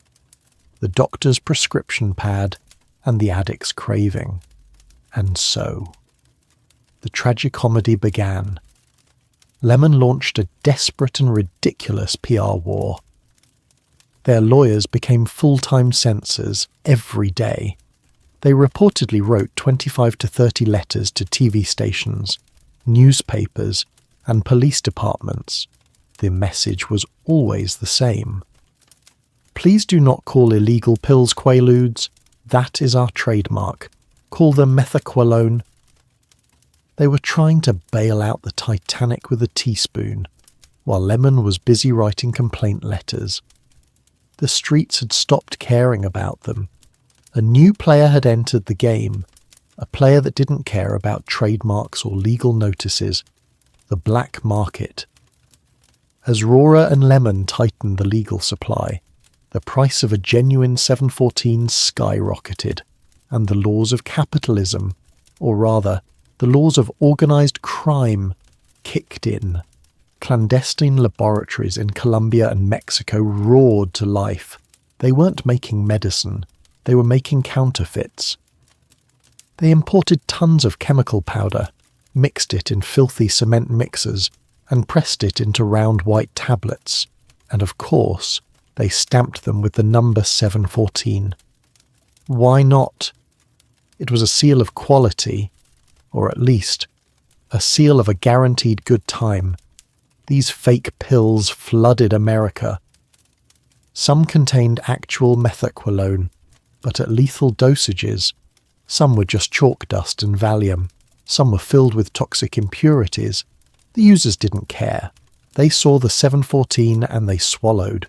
the doctor's prescription pad and the addict's craving. And so, the tragicomedy began. Lemon launched a desperate and ridiculous PR war. Their lawyers became full-time censors every day. They reportedly wrote 25 to 30 letters to TV stations, newspapers, and police departments. The message was always the same. Please do not call illegal pills Quaaludes. That is our trademark. Call them Methaqualone. They were trying to bail out the Titanic with a teaspoon, while Lemon was busy writing complaint letters. The streets had stopped caring about them. A new player had entered the game, a player that didn't care about trademarks or legal notices, the black market. As Rora and Lemon tightened the legal supply, the price of a genuine 714 skyrocketed, and the laws of capitalism, or rather, the laws of organised crime, kicked in. Clandestine laboratories in Colombia and Mexico roared to life. They weren't making medicine, they were making counterfeits. They imported tons of chemical powder, mixed it in filthy cement mixers, and pressed it into round white tablets, and of course, they stamped them with the number 714. Why not? It was a seal of quality, or at least, a seal of a guaranteed good time. These fake pills flooded America. Some contained actual methaqualone, but at lethal dosages. Some were just chalk dust and Valium. Some were filled with toxic impurities. The users didn't care. They saw the 714 and they swallowed.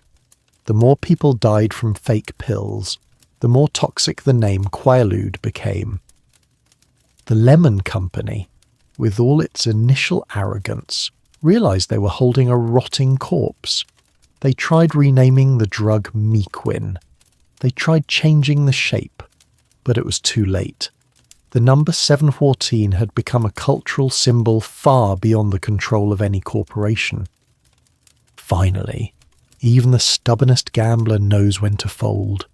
The more people died from fake pills, the more toxic the name Quaalude became. The Lemon Company, with all its initial arrogance, realized they were holding a rotting corpse. They tried renaming the drug Mequin. They tried changing the shape, but it was too late. The number 714 had become a cultural symbol far beyond the control of any corporation. Finally, even the stubbornest gambler knows when to fold.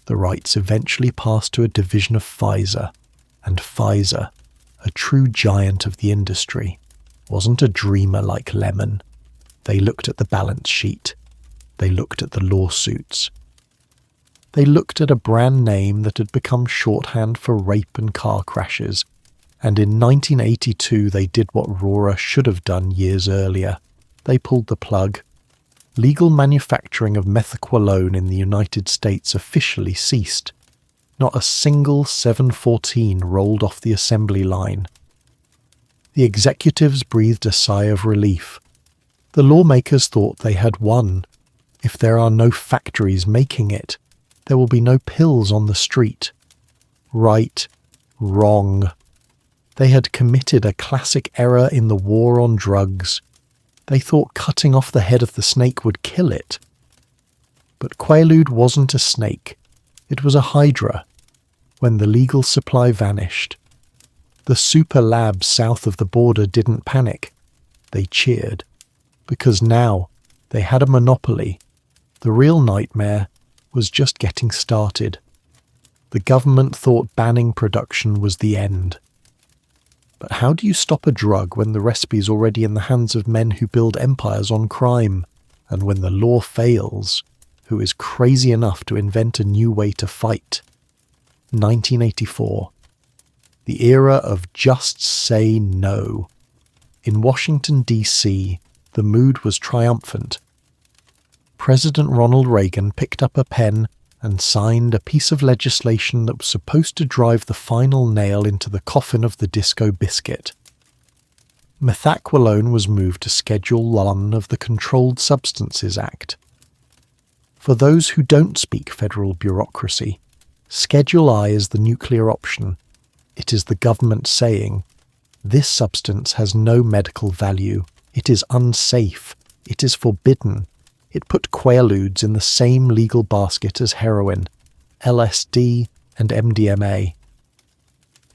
The rights eventually passed to a division of Pfizer, and Pfizer, a true giant of the industry, wasn't a dreamer like Lemon. They looked at the balance sheet. They looked at the lawsuits. They looked at a brand name that had become shorthand for rape and car crashes, and in 1982 they did what Rora should have done years earlier. They pulled the plug. Legal manufacturing of methaqualone in the United States officially ceased. Not a single 714 rolled off the assembly line. The executives breathed a sigh of relief. The lawmakers thought they had won. If there are no factories making it, there will be no pills on the street. Right, wrong. They had committed a classic error in the war on drugs. They thought cutting off the head of the snake would kill it. But Quaalude wasn't a snake. It was a hydra. When the legal supply vanished, the super labs south of the border didn't panic. They cheered. Because now they had a monopoly. The real nightmare was just getting started. The government thought banning production was the end. But how do you stop a drug when the recipe's already in the hands of men who build empires on crime? And when the law fails, who is crazy enough to invent a new way to fight? 1984. The era of just say no. In Washington, D.C., the mood was triumphant. President Ronald Reagan picked up a pen and signed a piece of legislation that was supposed to drive the final nail into the coffin of the disco biscuit. Methaqualone was moved to Schedule 1 of the Controlled Substances Act. For those who don't speak federal bureaucracy, Schedule I is the nuclear option. It is the government saying, this substance has no medical value, it is unsafe, it is forbidden. It put Quaaludes in the same legal basket as heroin, LSD, and MDMA.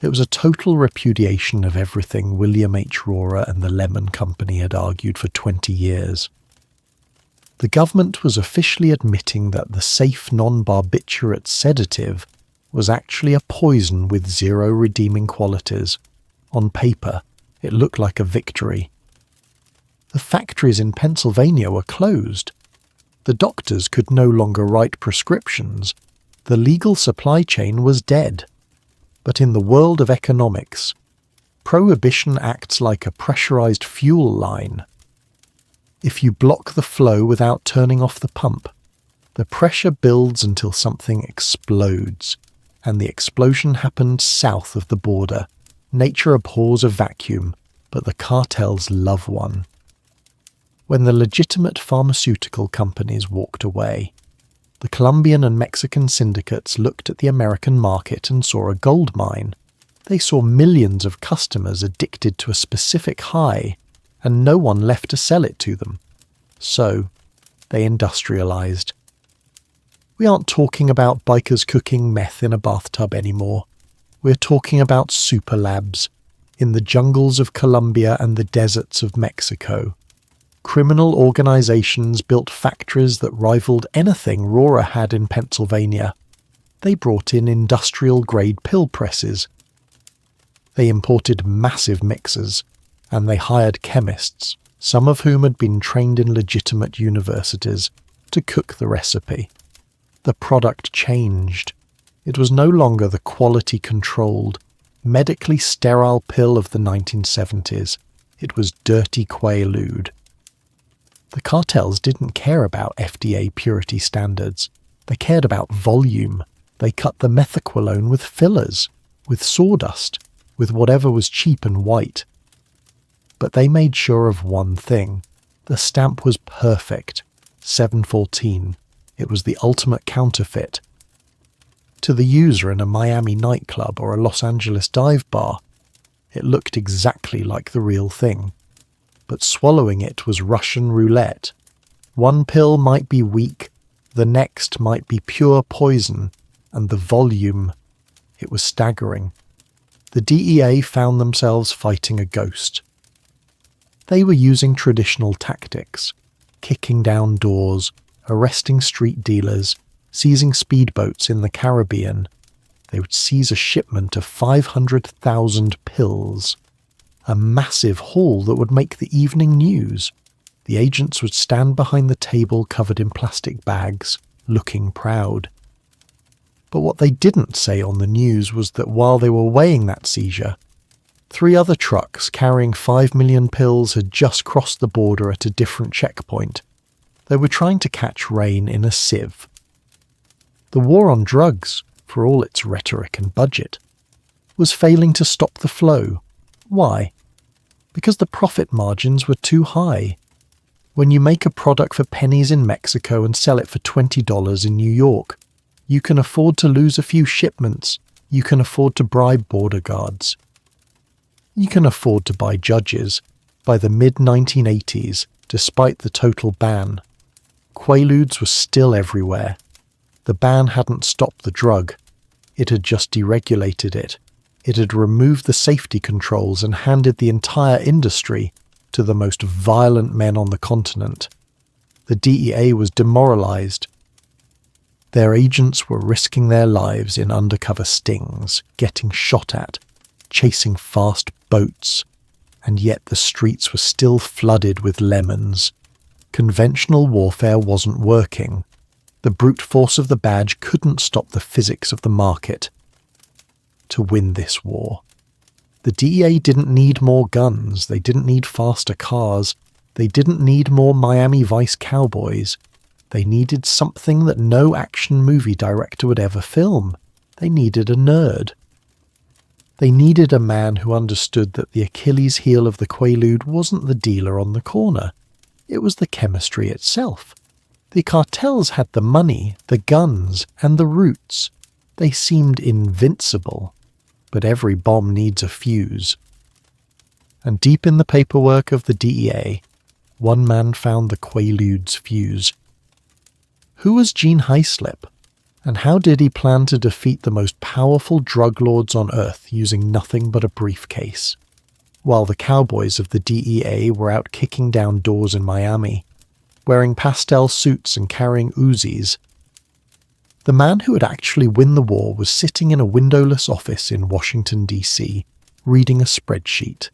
It was a total repudiation of everything William H. Rorer and the Lemon Company had argued for 20 years. The government was officially admitting that the safe non-barbiturate sedative was actually a poison with zero redeeming qualities. On paper, it looked like a victory. The factories in Pennsylvania were closed. The doctors could no longer write prescriptions. The legal supply chain was dead. But in the world of economics, prohibition acts like a pressurized fuel line. If you block the flow without turning off the pump, the pressure builds until something explodes, and the explosion happened south of the border. Nature abhors a vacuum, but the cartels love one. When the legitimate pharmaceutical companies walked away, the Colombian and Mexican syndicates looked at the American market and saw a gold mine. They saw millions of customers addicted to a specific high, and no one left to sell it to them. So, they industrialized. We aren't talking about bikers cooking meth in a bathtub anymore. We're talking about super labs in the jungles of Colombia and the deserts of Mexico. Criminal organizations built factories that rivaled anything Rorer had in Pennsylvania. They brought in industrial-grade pill presses. They imported massive mixers, and they hired chemists, some of whom had been trained in legitimate universities, to cook the recipe. The product changed. It was no longer the quality-controlled, medically sterile pill of the 1970s. It was dirty Quaalude. The cartels didn't care about FDA purity standards. They cared about volume. They cut the Methaqualone with fillers, with sawdust, with whatever was cheap and white. But they made sure of one thing. The stamp was perfect. 714. It was the ultimate counterfeit. To the user in a Miami nightclub or a Los Angeles dive bar, it looked exactly like the real thing. But swallowing it was Russian roulette. One pill might be weak, the next might be pure poison, and the volume, it was staggering. The DEA found themselves fighting a ghost. They were using traditional tactics, kicking down doors, arresting street dealers, seizing speedboats in the Caribbean. They would seize a shipment of 500,000 pills. A massive haul that would make the evening news. The agents would stand behind the table covered in plastic bags, looking proud. But what they didn't say on the news was that while they were weighing that seizure, 3 other trucks carrying 5 million pills had just crossed the border at a different checkpoint. They were trying to catch rain in a sieve. The war on drugs, for all its rhetoric and budget, was failing to stop the flow. Why? Because the profit margins were too high. When you make a product for pennies in Mexico and sell it for $20 in New York, you can afford to lose a few shipments. You can afford to bribe border guards. You can afford to buy judges. By the mid-1980s, despite the total ban, Quaaludes was still everywhere. The ban hadn't stopped the drug. It had just deregulated it. It had removed the safety controls and handed the entire industry to the most violent men on the continent. The DEA was demoralized. Their agents were risking their lives in undercover stings, getting shot at, chasing fast boats, and yet the streets were still flooded with lemons. Conventional warfare wasn't working. The brute force of the badge couldn't stop the physics of the market. To win this war, the DEA didn't need more guns, they didn't need faster cars, they didn't need more Miami Vice cowboys. They needed something that no action movie director would ever film. They needed a nerd. They needed a man who understood that the Achilles heel of the Quaalude wasn't the dealer on the corner. It was the chemistry itself. The cartels had the money, the guns, and the roots. They seemed invincible. But every bomb needs a fuse. And deep in the paperwork of the DEA, one man found the Quaaludes fuse. Who was Gene Haislip? And how did he plan to defeat the most powerful drug lords on Earth using nothing but a briefcase? While the cowboys of the DEA were out kicking down doors in Miami, wearing pastel suits and carrying Uzis, the man who would actually win the war was sitting in a windowless office in Washington, D.C., reading a spreadsheet.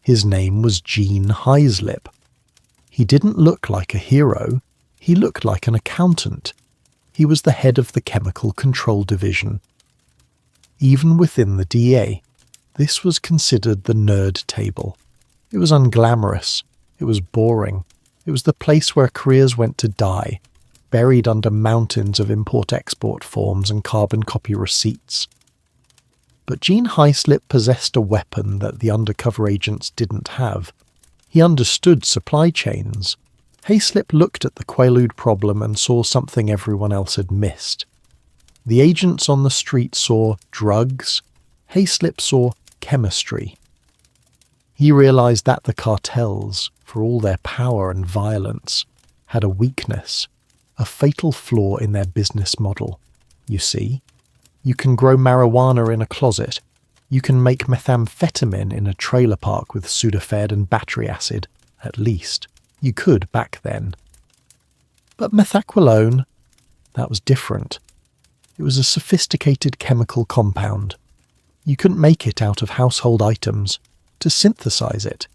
His name was Gene Haislip. He didn't look like a hero, he looked like an accountant. He was the head of the Chemical Control Division. Even within the DEA, this was considered the nerd table. It was unglamorous, it was boring, it was the place where careers went to die, buried under mountains of import-export forms and carbon copy receipts. But Gene Haislip possessed a weapon that the undercover agents didn't have. He understood supply chains. Haislip looked at the Quaalude problem and saw something everyone else had missed. The agents on the street saw drugs. Haislip saw chemistry. He realized that the cartels, for all their power and violence, had a weakness, a fatal flaw in their business model. You see, you can grow marijuana in a closet. You can make methamphetamine in a trailer park with Sudafed and battery acid, at least. You could back then. But Methaqualone, that was different. It was a sophisticated chemical compound. You couldn't make it out of household items. To synthesize it,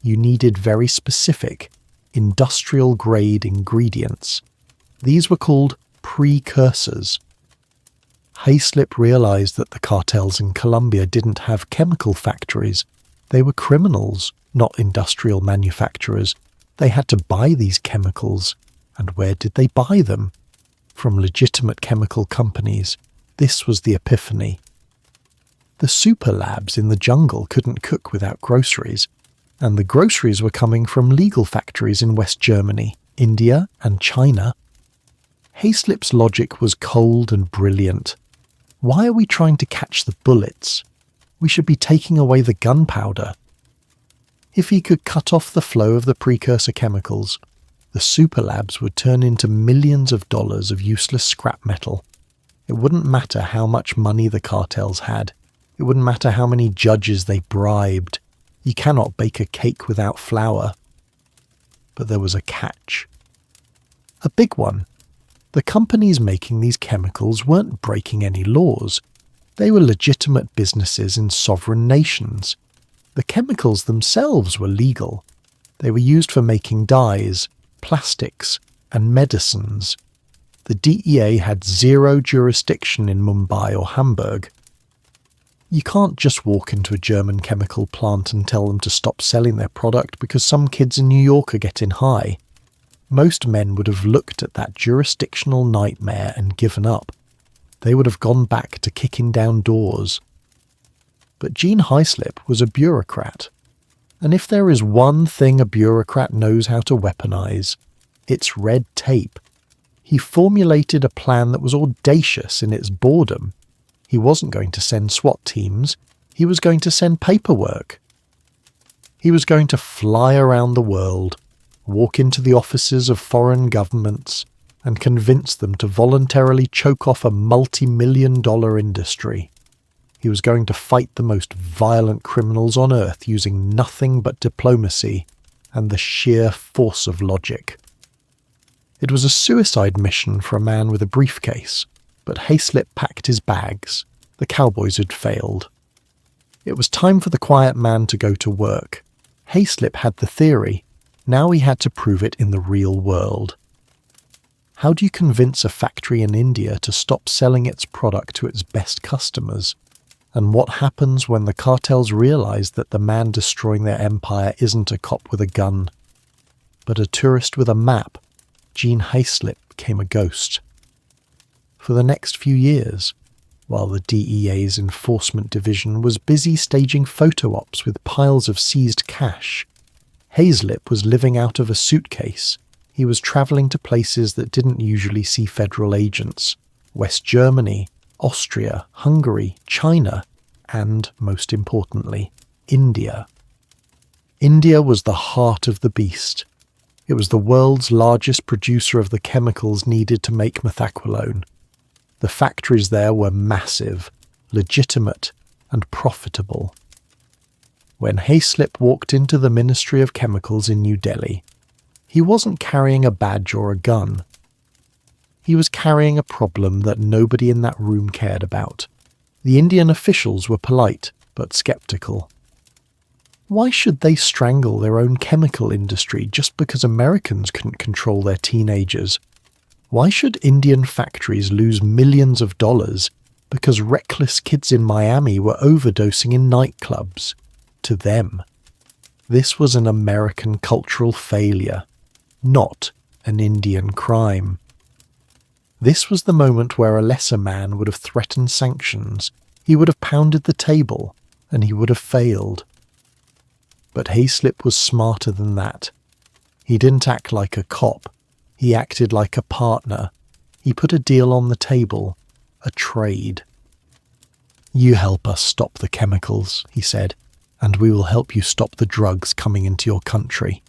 you needed very specific, industrial-grade ingredients. These were called precursors. Haislip realized that the cartels in Colombia didn't have chemical factories. They were criminals, not industrial manufacturers. They had to buy these chemicals. And where did they buy them? From legitimate chemical companies. This was the epiphany. The super labs in the jungle couldn't cook without groceries, and the groceries were coming from legal factories in West Germany, India, and China. Haislip's logic was cold and brilliant. Why are we trying to catch the bullets? We should be taking away the gunpowder. If he could cut off the flow of the precursor chemicals, the super labs would turn into millions of dollars of useless scrap metal. It wouldn't matter how much money the cartels had. It wouldn't matter how many judges they bribed. You cannot bake a cake without flour. But there was a catch. A big one. The companies making these chemicals weren't breaking any laws. They were legitimate businesses in sovereign nations. The chemicals themselves were legal. They were used for making dyes, plastics, and medicines. The DEA had zero jurisdiction in Mumbai or Hamburg. You can't just walk into a German chemical plant and tell them to stop selling their product because some kids in New York are getting high. Most men would have looked at that jurisdictional nightmare and given up. They would have gone back to kicking down doors. But Gene Haislip was a bureaucrat. And if there is one thing a bureaucrat knows how to weaponize, it's red tape. He formulated a plan that was audacious in its boredom. He wasn't going to send SWAT teams. He was going to send paperwork. He was going to fly around the world, walk into the offices of foreign governments, and convince them to voluntarily choke off a multi-million-dollar industry. He was going to fight the most violent criminals on earth using nothing but diplomacy and the sheer force of logic. It was a suicide mission for a man with a briefcase, but Haislip packed his bags. The cowboys had failed. It was time for the quiet man to go to work. Haislip had the theory. Now he had to prove it in the real world. How do you convince a factory in India to stop selling its product to its best customers? And what happens when the cartels realize that the man destroying their empire isn't a cop with a gun, but a tourist with a map? Gene Haislip became a ghost. For the next few years, while the DEA's enforcement division was busy staging photo ops with piles of seized cash, Haislip was living out of a suitcase. He was travelling to places that didn't usually see federal agents: West Germany, Austria, Hungary, China, and, most importantly, India. India was the heart of the beast. It was the world's largest producer of the chemicals needed to make Methaqualone. The factories there were massive, legitimate, and profitable. When Haislip walked into the Ministry of Chemicals in New Delhi, he wasn't carrying a badge or a gun. He was carrying a problem that nobody in that room cared about. The Indian officials were polite, but skeptical. Why should they strangle their own chemical industry just because Americans couldn't control their teenagers? Why should Indian factories lose millions of dollars because reckless kids in Miami were overdosing in nightclubs? To them, this was an American cultural failure, not an Indian crime. This was the moment where a lesser man would have threatened sanctions, he would have pounded the table, and he would have failed. But Haislip was smarter than that. He didn't act like a cop. He acted like a partner. He put a deal on the table, a trade. "You help us stop the chemicals," he said, "and we will help you stop the drugs coming into your country."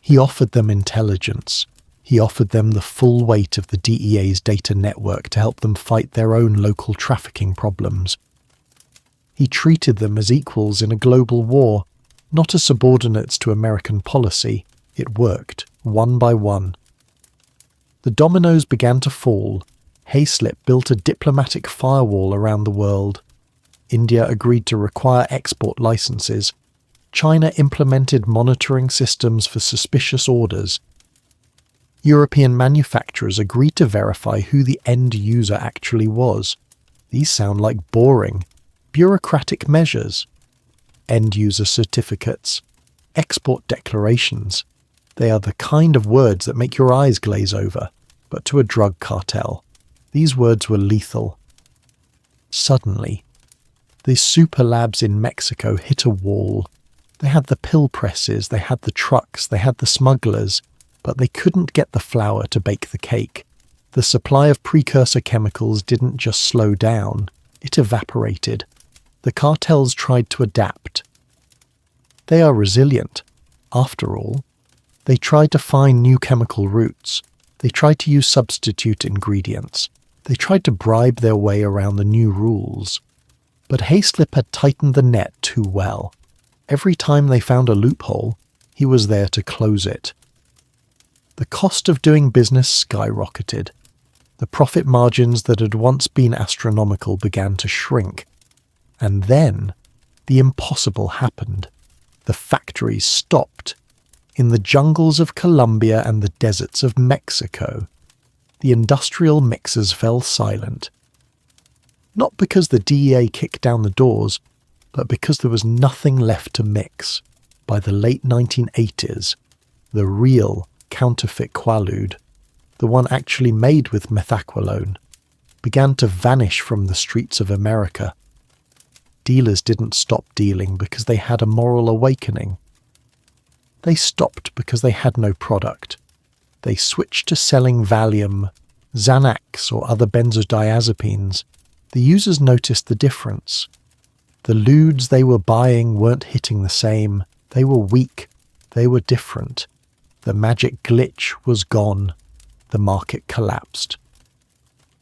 He offered them intelligence. He offered them the full weight of the DEA's data network to help them fight their own local trafficking problems. He treated them as equals in a global war, not as subordinates to American policy. It worked, one by one. The dominoes began to fall. Haislip built a diplomatic firewall around the world. India agreed to require export licenses. China implemented monitoring systems for suspicious orders. European manufacturers agreed to verify who the end user actually was. These sound like boring, bureaucratic measures. End user certificates, export declarations. They are the kind of words that make your eyes glaze over, but to a drug cartel, these words were lethal. Suddenly, the super labs in Mexico hit a wall. They had the pill presses, they had the trucks, they had the smugglers, but they couldn't get the flour to bake the cake. The supply of precursor chemicals didn't just slow down, it evaporated. The cartels tried to adapt. They are resilient. After all, they tried to find new chemical routes. They tried to use substitute ingredients. They tried to bribe their way around the new rules. But Haislip had tightened the net too well. Every time they found a loophole, he was there to close it. The cost of doing business skyrocketed. The profit margins that had once been astronomical began to shrink. And then, the impossible happened. The factories stopped. In the jungles of Colombia and the deserts of Mexico, the industrial mixers fell silent. Not because the DEA kicked down the doors, but because there was nothing left to mix. By the late 1980s, the real counterfeit Quaalude, the one actually made with Methaqualone, began to vanish from the streets of America. Dealers didn't stop dealing because they had a moral awakening. They stopped because they had no product. They switched to selling Valium, Xanax or other benzodiazepines. The users noticed the difference. The ludes they were buying weren't hitting the same. They were weak. They were different. The magic glitch was gone. The market collapsed.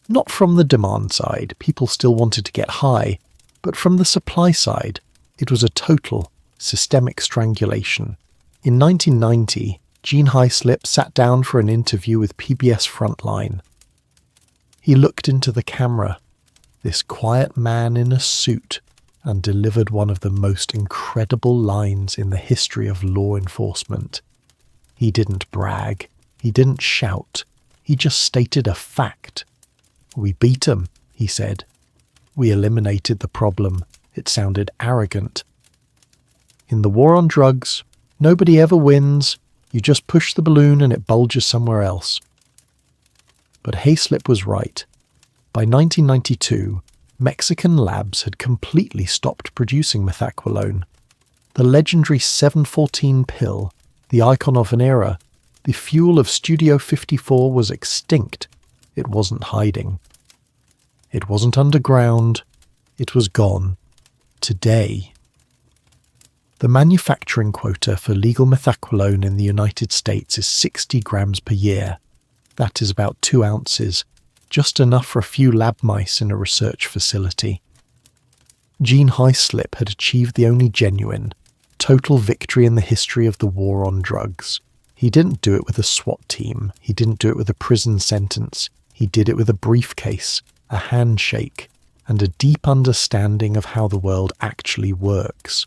Not from the demand side, people still wanted to get high, but from the supply side, it was a total, systemic strangulation. In 1990, Gene Haislip sat down for an interview with PBS Frontline. He looked into the camera, this quiet man in a suit, and delivered one of the most incredible lines in the history of law enforcement. He didn't brag. He didn't shout. He just stated a fact. "We beat 'em," he said. "We eliminated the problem." It sounded arrogant. In the war on drugs, nobody ever wins. You just push the balloon and it bulges somewhere else. But Haislip was right. By 1992, Mexican labs had completely stopped producing Methaqualone. The legendary 714 pill, the icon of an era, the fuel of Studio 54, was extinct. It wasn't hiding. It wasn't underground. It was gone. Today. The manufacturing quota for legal methaqualone in the United States is 60 grams per year. That is about 2 ounces. just enough for a few lab mice in a research facility. Gene Haislip had achieved the only genuine, total victory in the history of the war on drugs. He didn't do it with a SWAT team. He didn't do it with a prison sentence. He did it with a briefcase, a handshake, and a deep understanding of how the world actually works.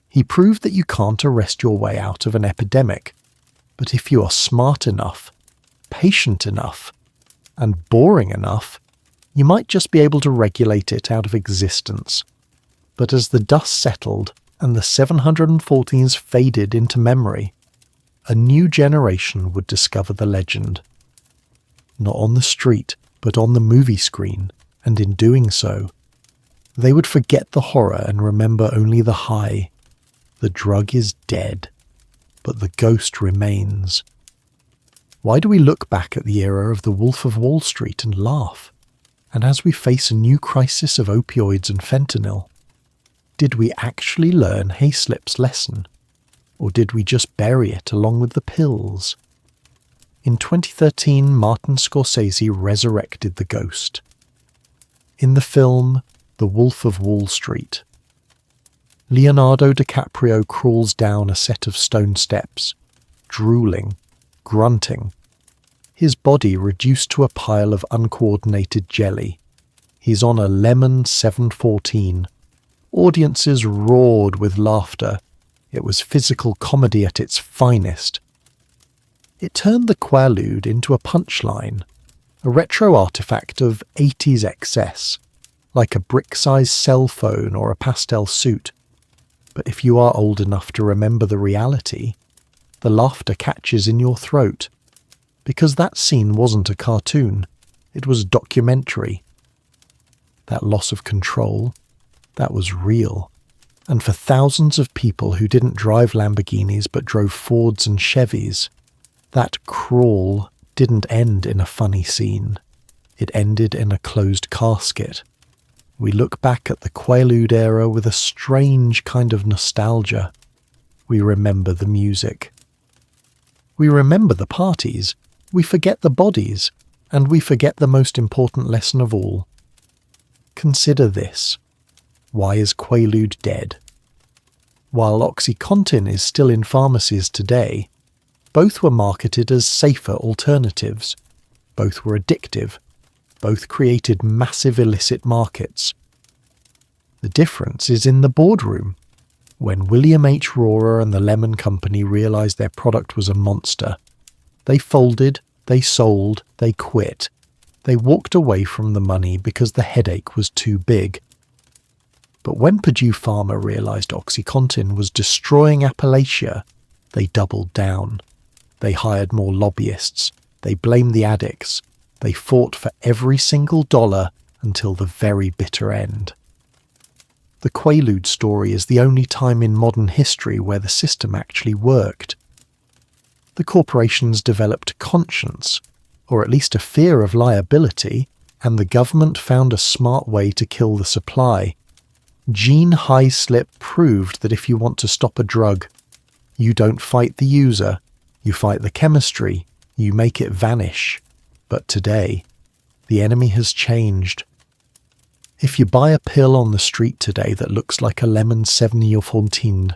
He proved that you can't arrest your way out of an epidemic, but if you are smart enough, patient enough, and boring enough, you might just be able to regulate it out of existence. But as the dust settled and the 714s faded into memory, a new generation would discover the legend. Not on the street, but on the movie screen, and in doing so, they would forget the horror and remember only the high. The drug is dead, but the ghost remains. Why do we look back at the era of the Wolf of Wall Street and laugh? And as we face a new crisis of opioids and fentanyl, did we actually learn Haislip's lesson? Or did we just bury it along with the pills? In 2013, Martin Scorsese resurrected the ghost. In the film The Wolf of Wall Street, Leonardo DiCaprio crawls down a set of stone steps, drooling, grunting, his body reduced to a pile of uncoordinated jelly. He's on a lemon 714. Audiences roared with laughter. It was physical comedy at its finest. It turned the Quaalude into a punchline, a retro artifact of 80s excess, like a brick-sized cell phone or a pastel suit. But if you are old enough to remember the reality, the laughter catches in your throat, because that scene wasn't a cartoon, it was documentary. That loss of control, that was real. And for thousands of people who didn't drive Lamborghinis but drove Fords and Chevys, that crawl didn't end in a funny scene. It ended in a closed casket. We look back at the Quaalude era with a strange kind of nostalgia. We remember the music. We remember the parties. We forget the bodies. And we forget the most important lesson of all. Consider this. Why is Quaalude dead? While OxyContin is still in pharmacies today, both were marketed as safer alternatives. Both were addictive. Both created massive illicit markets. The difference is in the boardroom. When William H. Rorer and the Lemon Company realized their product was a monster, they folded, they sold, they quit. They walked away from the money because the headache was too big. But when Purdue Pharma realized OxyContin was destroying Appalachia, they doubled down. They hired more lobbyists. They blamed the addicts. They fought for every single dollar until the very bitter end. The Quaalude story is the only time in modern history where the system actually worked. The corporations developed conscience, or at least a fear of liability, and the government found a smart way to kill the supply. Gene Haislip proved that if you want to stop a drug, you don't fight the user, you fight the chemistry, you make it vanish. But today, the enemy has changed. If you buy a pill on the street today that looks like a lemon 714,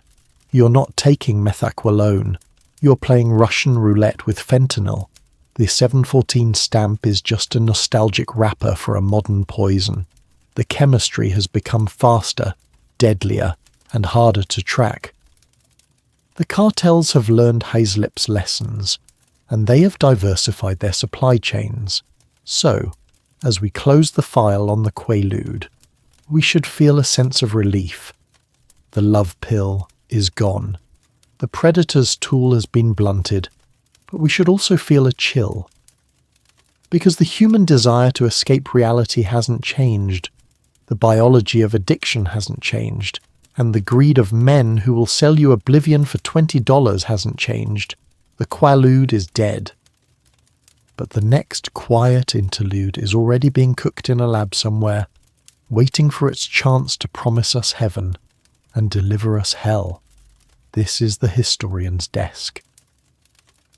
you're not taking Methaqualone, you're playing Russian roulette with fentanyl. The 714 stamp is just a nostalgic wrapper for a modern poison. The chemistry has become faster, deadlier, and harder to track. The cartels have learned Haislip's lessons, and they have diversified their supply chains. So, as we close the file on the Quaalude, we should feel a sense of relief. The love pill is gone. The predator's tool has been blunted, but we should also feel a chill. Because the human desire to escape reality hasn't changed, the biology of addiction hasn't changed, and the greed of men who will sell you oblivion for $20 hasn't changed. The Quaalude is dead. But the next quiet interlude is already being cooked in a lab somewhere, waiting for its chance to promise us heaven and deliver us hell. This is the historian's desk.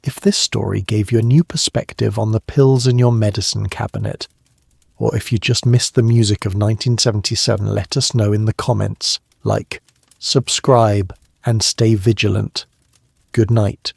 If this story gave you a new perspective on the pills in your medicine cabinet, or if you just missed the music of 1977, let us know in the comments. Like, subscribe, and stay vigilant. Good night.